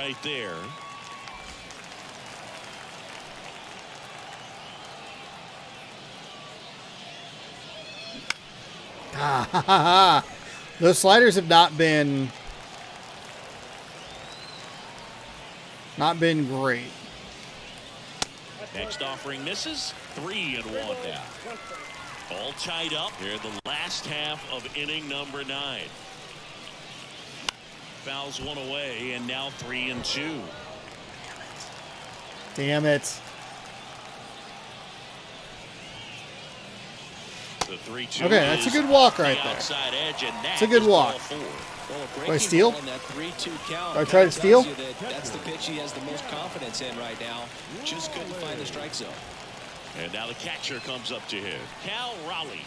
right there. Those sliders have not been great. Next offering misses. 3-1 now. All tied up here in the last half of inning number 9. Fouls one away, and now 3-2. Damn it. The 3-2. Okay, that's a good walk right there. Outside edge, and It's a good walk. Do I steal? Do I try to steal? That's the pitch he has the most confidence in right now. Just couldn't find the strike zone. And now the catcher comes up to him. Cal Raleigh.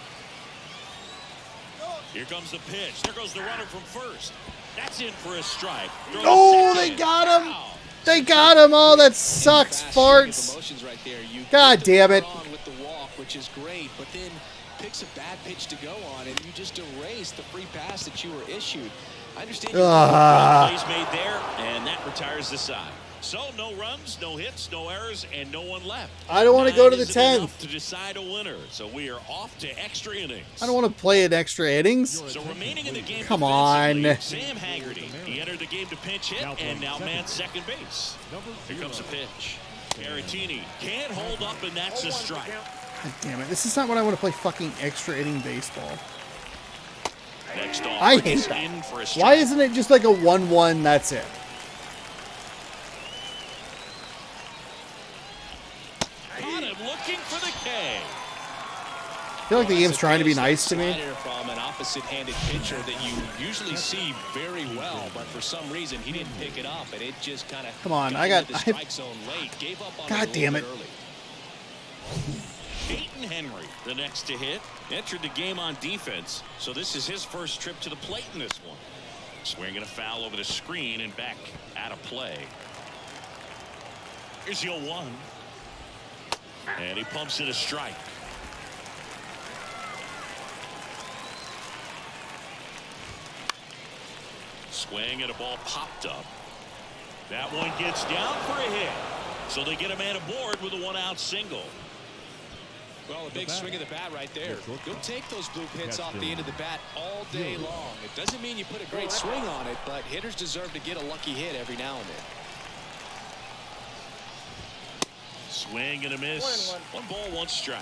Here comes the pitch. There goes the runner from first. That's in for a strike. Throws Oh, second. they got him. Wow. They got him. Oh, that sucks, farts. Right there. You God damn it. with the walk, which is great, but then picks a bad pitch to go on, and you just erase the free pass that you were issued. I understand. Plays made there, and that retires the side. So no runs, no hits, no errors, and no one left. I don't want to go to the 10th 10th. to decide a winner. So we are off to extra innings. I don't want to play in extra innings. So remaining in the game. Come on. Sam Haggerty. He entered the game to pinch hit and now man second base. Here comes a pitch. Caratini can't hold up, and that's a strike. God damn it. This is not what I want to play fucking extra inning baseball. Next off, I hate that. in for a strike. Why isn't it just like a 1-1? That's it. Caught him looking for the K. I feel like the game's trying to be nice to me. From an opposite-handed pitcher that you usually see very well, but for some reason he didn't pick it up, and it just kind of. Come on, the strike zone late. Gave up on God damn it. Peyton Henry, the next to hit, entered the game on defense, so this is his first trip to the plate in this one. Swinging a foul over the screen and back out of play. Here's the 0-1. And he pumps in a strike. Swing and a ball popped up. That one gets down for a hit. So they get a man aboard with a 1-out single. Well, a big swing of the bat right there. You'll take those blue pits off the end of the bat all day long. It doesn't mean you put a great swing on it, but hitters deserve to get a lucky hit every now and then. Swing and a miss. 1 ball, 1 strike.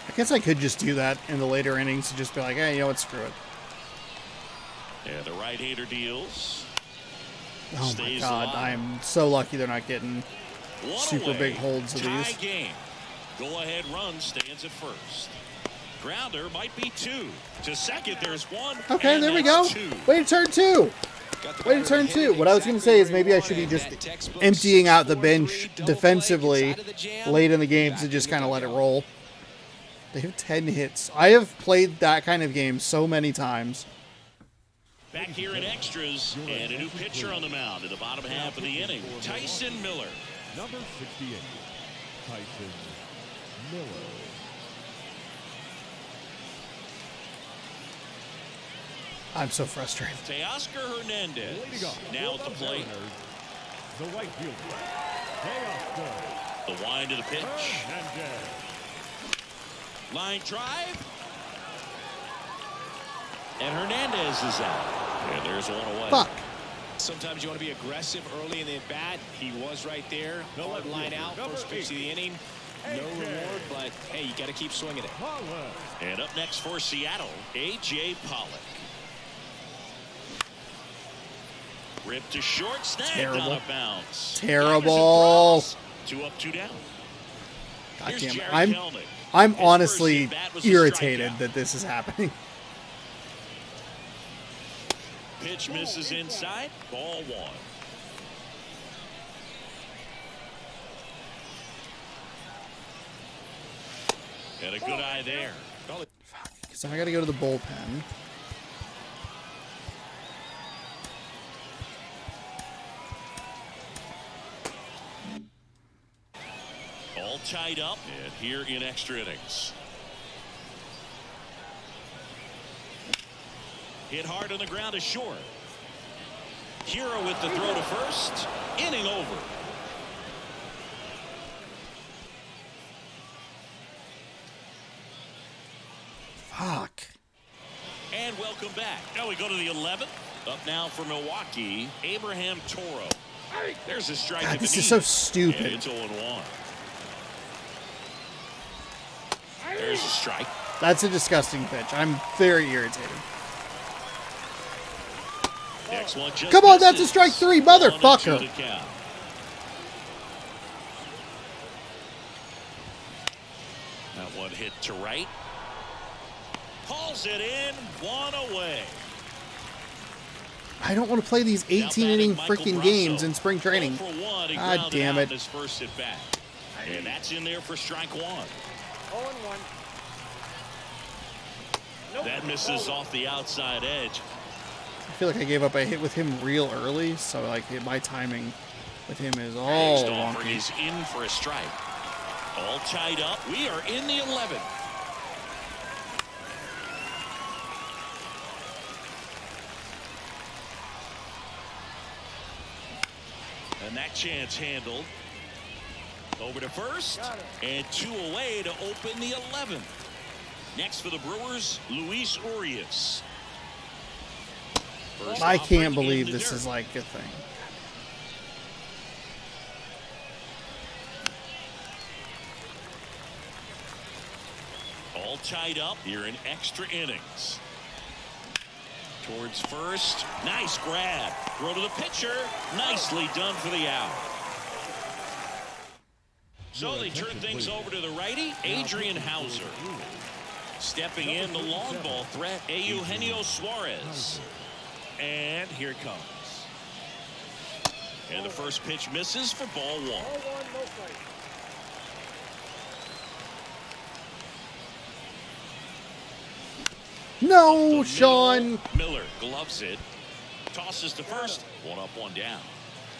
I guess I could just do that in the later innings and just be like, hey, you know what, screw it. Yeah, the right-hander deals. Oh my Stays God, alive. I'm so lucky they're not getting One super away. big holds of Tie these. game. Go-ahead run stands at first. Grounder might be 2. To second, there's 1. Okay, and there we that's go. 2. Way to turn 2. Way to turn 2. What I was going to say is maybe I should be just emptying out the bench defensively late in the games and just kind of let it roll. They have 10 hits. I have played that kind of game so many times. Back here in extras, and a new pitcher on the mound in the bottom half of the inning. Tyson Miller. Number 68, Tyson Miller. I'm so frustrated. Teoscar Hernandez now at the plate. The right fielder, Teoscar The wind of the pitch. Hernandez. Line drive. And Hernandez is out. And there's 1 away. Fuck. Sometimes you want to be aggressive early in the at-bat. He was right there. Hard line out. First pitch of the inning. No reward, but hey, you got to keep swinging it. And up next for Seattle, A.J. Pollock. Ripped to short, snagged Terrible. on a bounce. Terrible. 2 up, 2 down. God Here's damn it. Jared Kelnick. I'm His honestly first at-bat was a irritated strikeout. that this is happening. Pitch misses inside. Ball 1. And a good eye there. Because I got to go to the bullpen. All tied up and here in extra innings. Hit hard on the ground is short. Hero with the throw to first. Inning over. Fuck. And welcome back. Now we go to the 11th. Up now for Milwaukee, Abraham Toro. There's a strike. God, to this the is knee. so stupid. And it's 0-1. There's a strike. That's a disgusting pitch. I'm very irritated. Next one just Come on, that's a misses. strike 3, 1-2 motherfucker. to count. That one hit to right. Hauls it in, one away. I don't want to play these 18-inning freaking games in spring training. 0 for 1, he God grounded damn out it. in his first at bat. And that's in there for strike 1. 0-1. Nope. That misses off the outside edge. I feel like I gave up a hit with him real early, so like my timing with him is all Next offer wonky. is in for a strike. All tied up. We are in the 11th. And that chance handled. Over to first. And 2 away to open the 11th. Next for the Brewers, Luis Urias. First I offer can't in believe the this dirt. is like a thing. All tied up here in extra innings. Towards first. Nice grab. Throw to the pitcher. Nicely done for the out. So they turn things over to the righty, Adrian Hauser. Stepping in the long ball threat, Eugenio Suarez. And here it comes. And the first pitch misses for ball 1. 0-1, no strike. No, Sean. Miller gloves it. Tosses to first. 1 up, 1 down.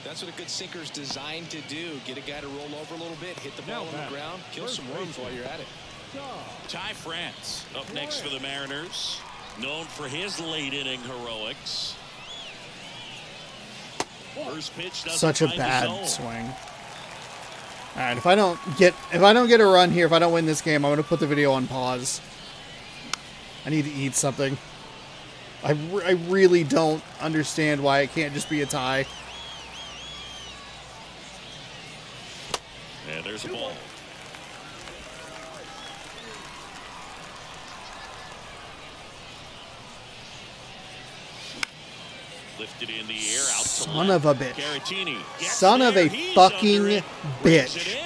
That's what a good sinker's designed to do. Get a guy to roll over a little bit, hit the ball on the ground, kill some runs while you're at it. Ty France up next for the Mariners. Known for his late inning heroics. First pitch doesn't Such a find the bad zone. swing. All right, if I don't get a run here, if I don't win this game, I'm gonna put the video on pause. I need to eat something. I really don't understand why it can't just be a tie. And there's a ball. Lifted in the air out to Son left. of a bitch. Caratini gets Son of there. a He's fucking under it. Brings bitch. it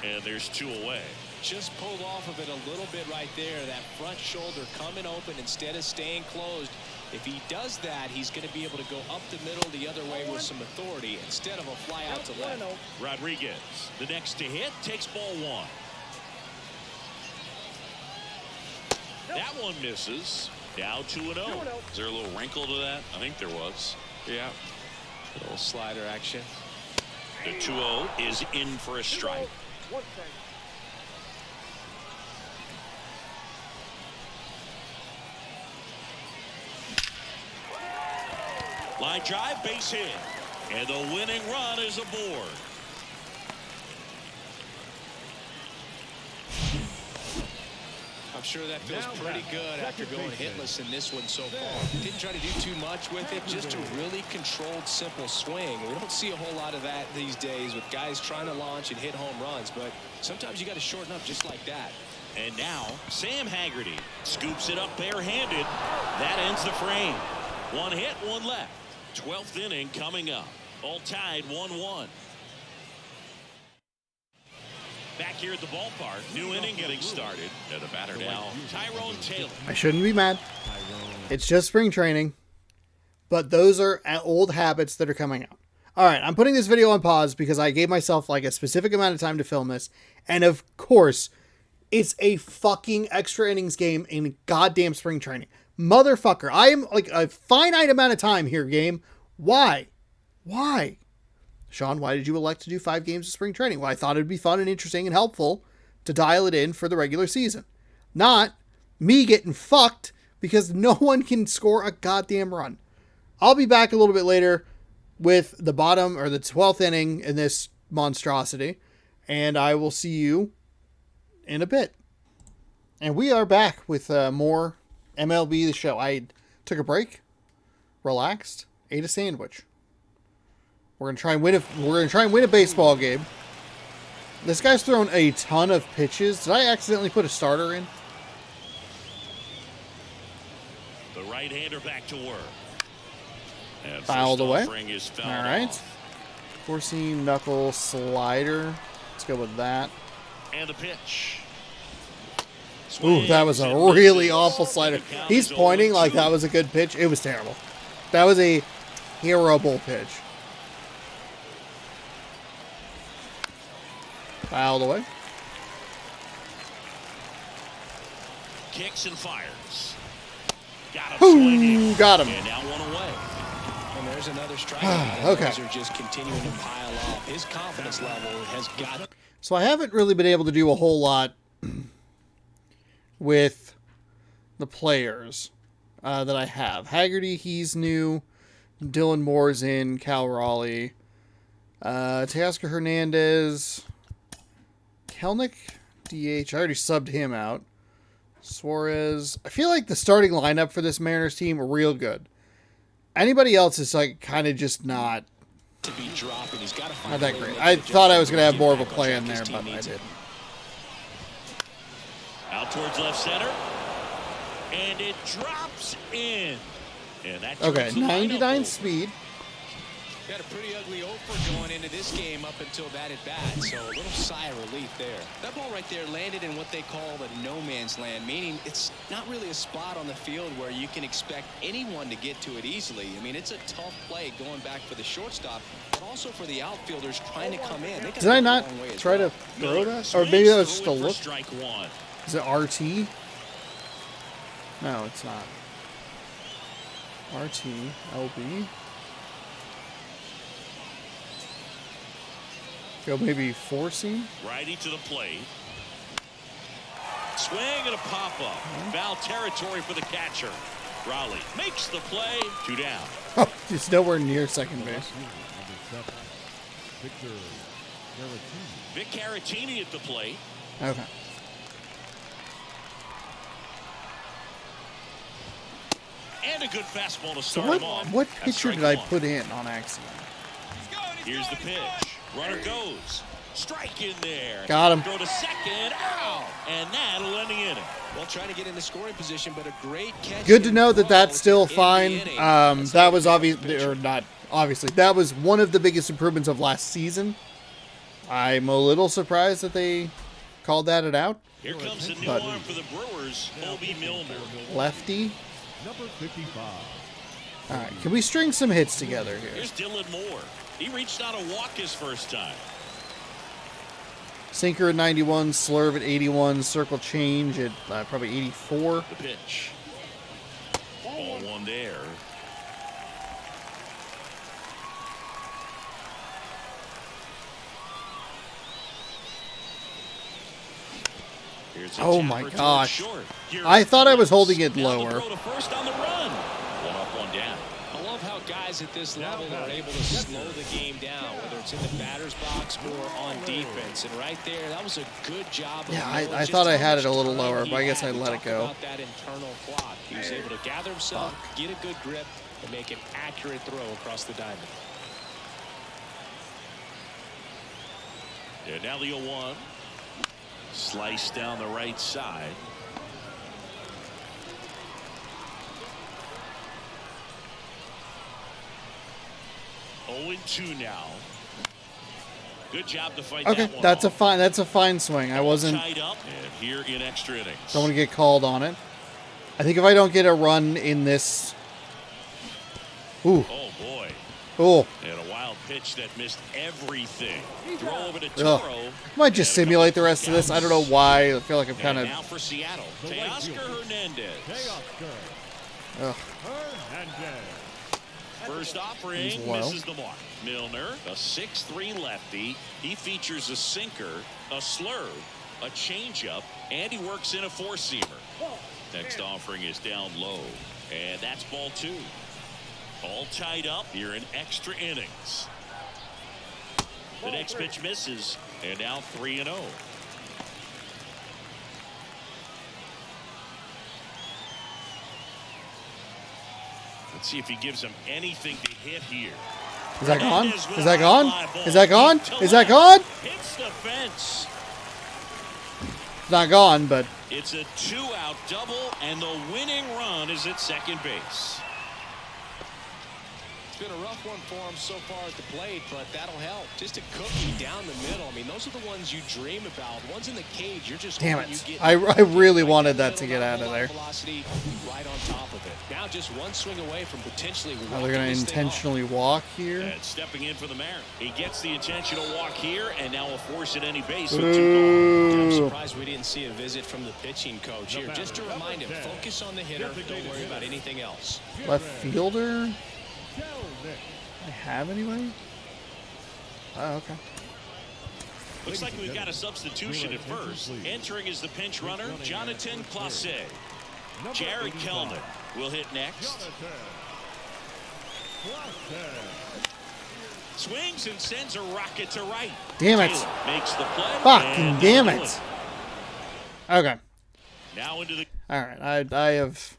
in, and there's 2 away. Just pulled off of it a little bit right there. That front shoulder coming open instead of staying closed. If he does that, he's going to be able to go up the middle the other way with some authority instead of a fly out to left. Rodriguez, the next to hit, takes ball 1. That one misses. Down 2-0. Is there a little wrinkle to that? I think there was. Yeah. A little slider action. The 2-0 is in for a strike. 1 strike. Line drive, base hit. And the winning run is aboard. I'm sure that feels pretty good after going hitless in this one so far. Didn't try to do too much with it, just a really controlled, simple swing. We don't see a whole lot of that these days with guys trying to launch and hit home runs, but sometimes you got to shorten up just like that. And now, Sam Haggerty scoops it up barehanded. That ends the frame. 1 hit, 1 left. 12th inning coming up. All tied 1-1. Back here at the ballpark. New inning getting started. And the batter now, Tyrone Taylor. I shouldn't be mad. It's just spring training. But those are old habits that are coming out. All right, I'm putting this video on pause because I gave myself like a specific amount of time to film this. And of course, it's a fucking extra innings game in goddamn spring training. Motherfucker, I am like a finite amount of time here, game. Why? Why? Sean, why did you elect to do 5 games of spring training? Well, I thought it'd be fun and interesting and helpful to dial it in for the regular season. Not me getting fucked because no one can score a goddamn run. I'll be back a little bit later with the bottom or the 12th inning in this monstrosity, and I will see you in a bit. And we are back with more MLB The Show. I took a break, relaxed, ate a sandwich. We're gonna try and win a baseball game. This guy's thrown a ton of pitches. Did I accidentally put a starter in? The right-hander back to work. And Fouled away. All right. Four-seam knuckle slider. Let's go with that. And the pitch. Ooh, that was a really awful slider. He's pointing like that was a good pitch. It was terrible. That was a terrible pitch. Fouled away. Kicks and fires. Ooh, got him. And now one away. And there's another strike. Okay. Those are just continuing to pile off. His confidence level has got. So I haven't really been able to do a whole lot with the players that I have. Haggerty, he's new. Dylan Moore's in. Cal Raleigh. Teoscar Hernandez. Kelnick, DH. I already subbed him out. Suarez. I feel like the starting lineup for this Mariners team are real good. Anybody else is like kind of just not that great. I thought I was going to have more of a play in there, but I didn't. Out towards left center. And it drops in. And that Okay, turns the lineup 99 over. speed. Got a pretty ugly offer going into this game up until that at bat, so a little sigh of relief there. That ball right there landed in what they call the no man's land, meaning it's not really a spot on the field where you can expect anyone to get to it easily. I mean, it's a tough play going back for the shortstop, but also for the outfielders trying to come in. Did I not try to throw that? Or maybe that was just a look? Strike one. Is it RT? No, it's not. RT, LB. Go maybe four-seam? Righty to the plate. Swing and a pop-up. Foul territory for the catcher. Raleigh makes the play. 2 down. Oh, he's nowhere near second base. Vic Caratini at the plate. Okay. And a good fastball to So start him off. what That's pitcher strike did I one. put in on accident? Here's the pitch. Runner goes. Strike in there. Got him. Go to second. Out. And that'll end the inning. Well, trying to get in the scoring position, but a great catch. Good to know that that's still in the fine. inning. That was obviously, or not obviously, that was one of the biggest improvements of last season. I'm a little surprised that they called that it out. Here comes the new But- arm for the Brewers, Obi Milner. Lefty. Number 55. All right, can we string some hits together here? Here's Dylan Moore. He reached out a walk his first time. Sinker at 91, slurve at 81, circle change at probably 84. The pitch. Ball one there. Here's a Oh my tapper towards gosh. short. Here I it thought I was comes. holding it Now the lower. throw to first on the run. One up, one down. I love how guys at this level are able to slow the game down, whether it's in the batter's box or on defense. And right there, that was a good job. Of Yeah, knowing I just thought I how had much it a little time lower, he but I guess had. I let it Talk go. about that internal clock. He was able to gather himself, get a good grip, and make an accurate throw across the diamond. Yeah, now the 0-1. Slice down the right side. Oh, 0-2 now. Good job to fight Okay, that one that's a off. fine swing. I wasn't Tied up and here in extra innings. don't want to get called on it. I think if I don't get a run in this, ooh, Oh boy, ooh, and a wild pitch that missed everything. Throw over to ugh. Toro. Might just And a simulate the couple rest of this. I don't know counts. why. I feel like I'm And kind of. now for Seattle, Teoscar Hernandez. Ugh. Hernandez. First offering He's low. misses the mark. Milner, a 6'3" lefty. He features a sinker, a slurve, a changeup, and he works in a four-seamer. Next offering is down low. And that's ball 2. All tied up here in extra innings. The next pitch misses. And now 3-0. Let's see if he gives him anything to hit here. Is that gone? Is that gone? Is that gone? Is that gone? Hits the fence. It's not gone, but It's a 2-out double, and the winning run is at second base. It's been a rough one for him so far at the plate, but that'll help. Just a cookie down the middle. I mean, those are the ones you dream about. Ones in the cage, you're just damn hoping it. you get I really wanted that to get out of there. Velocity right on top of it. Now just one swing away from potentially Now they're going to intentionally walk here. And stepping in for the Mariners. He gets the intentional walk here, and now will force at any base with 2 I'm gone. surprised we didn't see a visit from the pitching coach here. Just to remind him, focus on the hitter. Don't worry about anything else. Left fielder? I have anybody? Oh, okay. Looks like we've got a substitution at first. Entering is the pinch runner, Jonathan Clase. Jared Kelman will hit next. Swings and sends a rocket to right. Damn it. Taylor makes the play. Fucking and damn that'll it. do Okay. Now into the All right. I have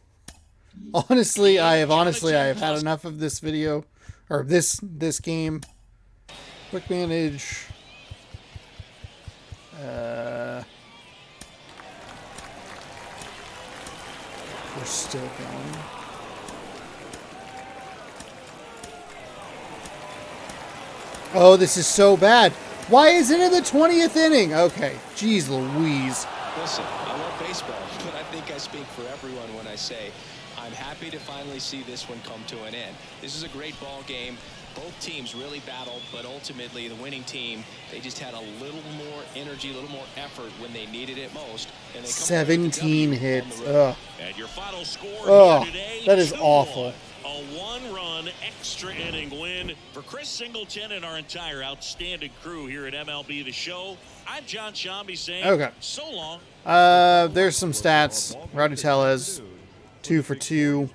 honestly had enough of this video or this game. Quick manage. We're still going. Oh, this is so bad. Why isn't it the 20th inning? Okay. Jeez Louise. Listen, I love baseball, but I think I speak for everyone when I say I'm happy to finally see this one come to an end. This is a great ball game. Both teams really battled, but ultimately the winning team, they just had a little more energy, a little more effort when they needed it most. And they 17 hits. Ugh. And your final score Oh, here today, that is 2-1. awful. A 1-run extra inning win for Chris Singleton and our entire outstanding crew here at MLB The Show. I'm John Shambi saying Okay. so long. There's some stats. Rowdy Tellez, 2 for 2.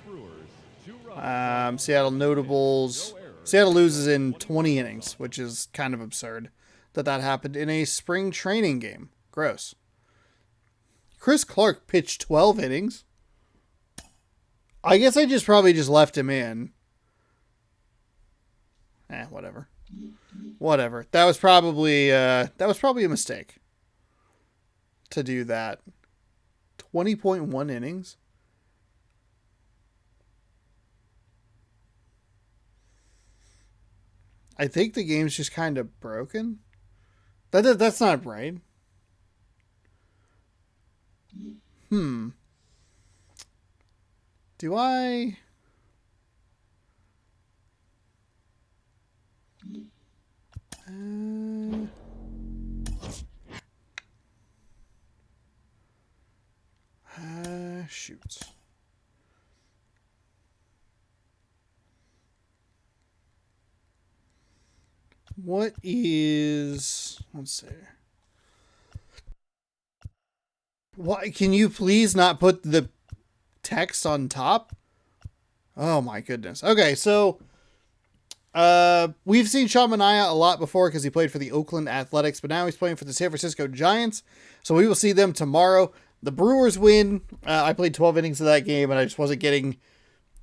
Seattle notables. Seattle loses in 20 innings, which is kind of absurd that happened in a spring training game. Gross. Chris Clark pitched 12 innings. I guess I probably just left him in. Whatever. Whatever. That was probably a mistake to do that. 20.1 innings. I think the game's just kind of broken. That's not right. Do I... shoot. What is... Let's see. Why can you please not put the text on top? Oh my goodness. Okay, so we've seen Sean Manaea a lot before because he played for the Oakland Athletics, but now he's playing for the San Francisco Giants. So we will see them tomorrow. The Brewers win. I played 12 innings of that game, and I just wasn't getting.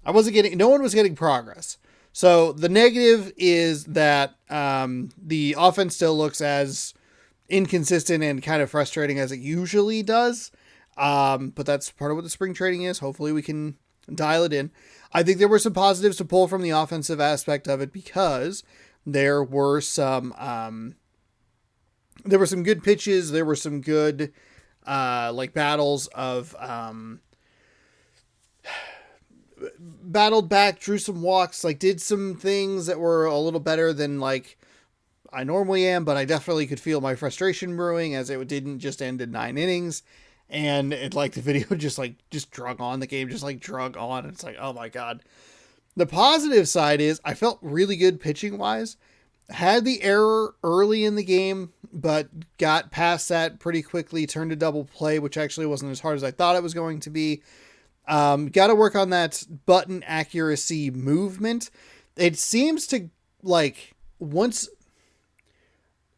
No one was getting progress. So the negative is that the offense still looks as inconsistent and kind of frustrating as it usually does. But that's part of what the spring training is. Hopefully we can dial it in. I think there were some positives to pull from the offensive aspect of it because there were some good pitches. There were some good battles of battled back, drew some walks, did some things that were a little better than I normally am, but I definitely could feel my frustration brewing as it didn't just end in 9 innings. And it the video just drug on. The game just drug on. It's oh my God. The positive side is I felt really good pitching wise. Had the error early in the game, but got past that pretty quickly, turned a double play, which actually wasn't as hard as I thought it was going to be. Got to work on that button accuracy movement. It seems to, like, once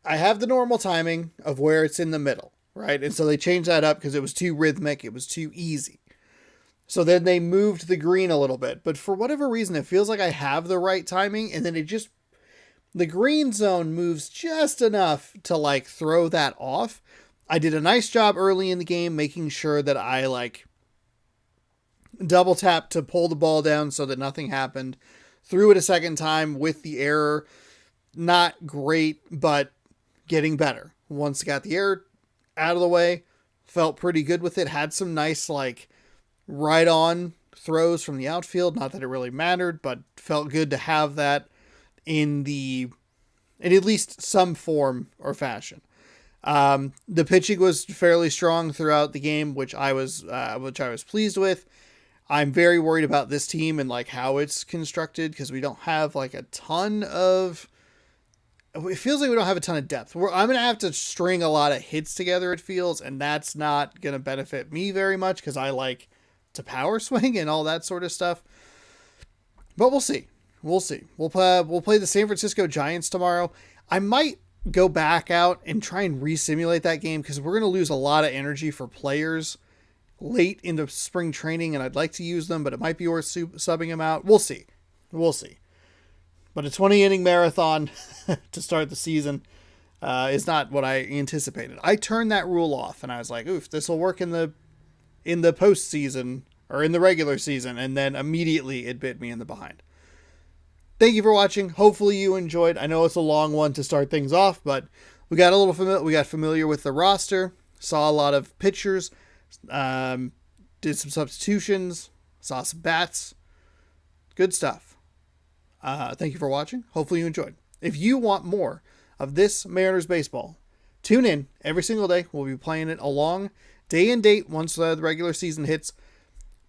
I have the normal timing of where it's in the middle, right? And so they changed that up because it was too rhythmic. It was too easy. So then they moved the green a little bit, but for whatever reason, it feels like I have the right timing, and then the green zone moves just enough to, like, throw that off. I did a nice job early in the game making sure that I, like, double tap to pull the ball down so that nothing happened. Threw it a second time with the error. Not great, but getting better. Once got the error out of the way, felt pretty good with it. Had some nice, like, right on throws from the outfield. Not that it really mattered, but felt good to have that in at least some form or fashion. The pitching was fairly strong throughout the game, which I was pleased with. I'm very worried about this team and, like, how it's constructed, because we don't have, like, a ton of, it feels like we don't have a ton of depth. I'm going to have to string a lot of hits together, it feels, and that's not going to benefit me very much because I like to power swing and all that sort of stuff. But we'll see. We'll see. We'll play the San Francisco Giants tomorrow. I might go back out and try and re-simulate that game because we're going to lose a lot of energy for players late into spring training, and I'd like to use them, but it might be worth subbing them out. We'll see. We'll see. But a 20-inning marathon to start the season is not what I anticipated. I turned that rule off, and I was like, oof, this will work in the postseason or in the regular season, and then immediately it bit me in the behind. Thank you for watching. Hopefully you enjoyed. I know it's a long one to start things off, but we got familiar with the roster, saw a lot of pitchers, did some substitutions, saw some bats. Good stuff. Thank you for watching. Hopefully you enjoyed. If you want more of this Mariners baseball, tune in every single day. We'll be playing it along day and date once the regular season hits.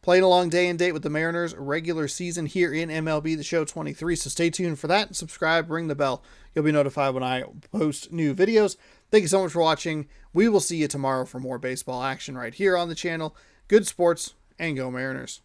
Playing along day and date with the Mariners regular season here in MLB The Show 23. So stay tuned for that and subscribe, ring the bell. You'll be notified when I post new videos. Thank you so much for watching. We will see you tomorrow for more baseball action right here on the channel. Good sports, and go Mariners.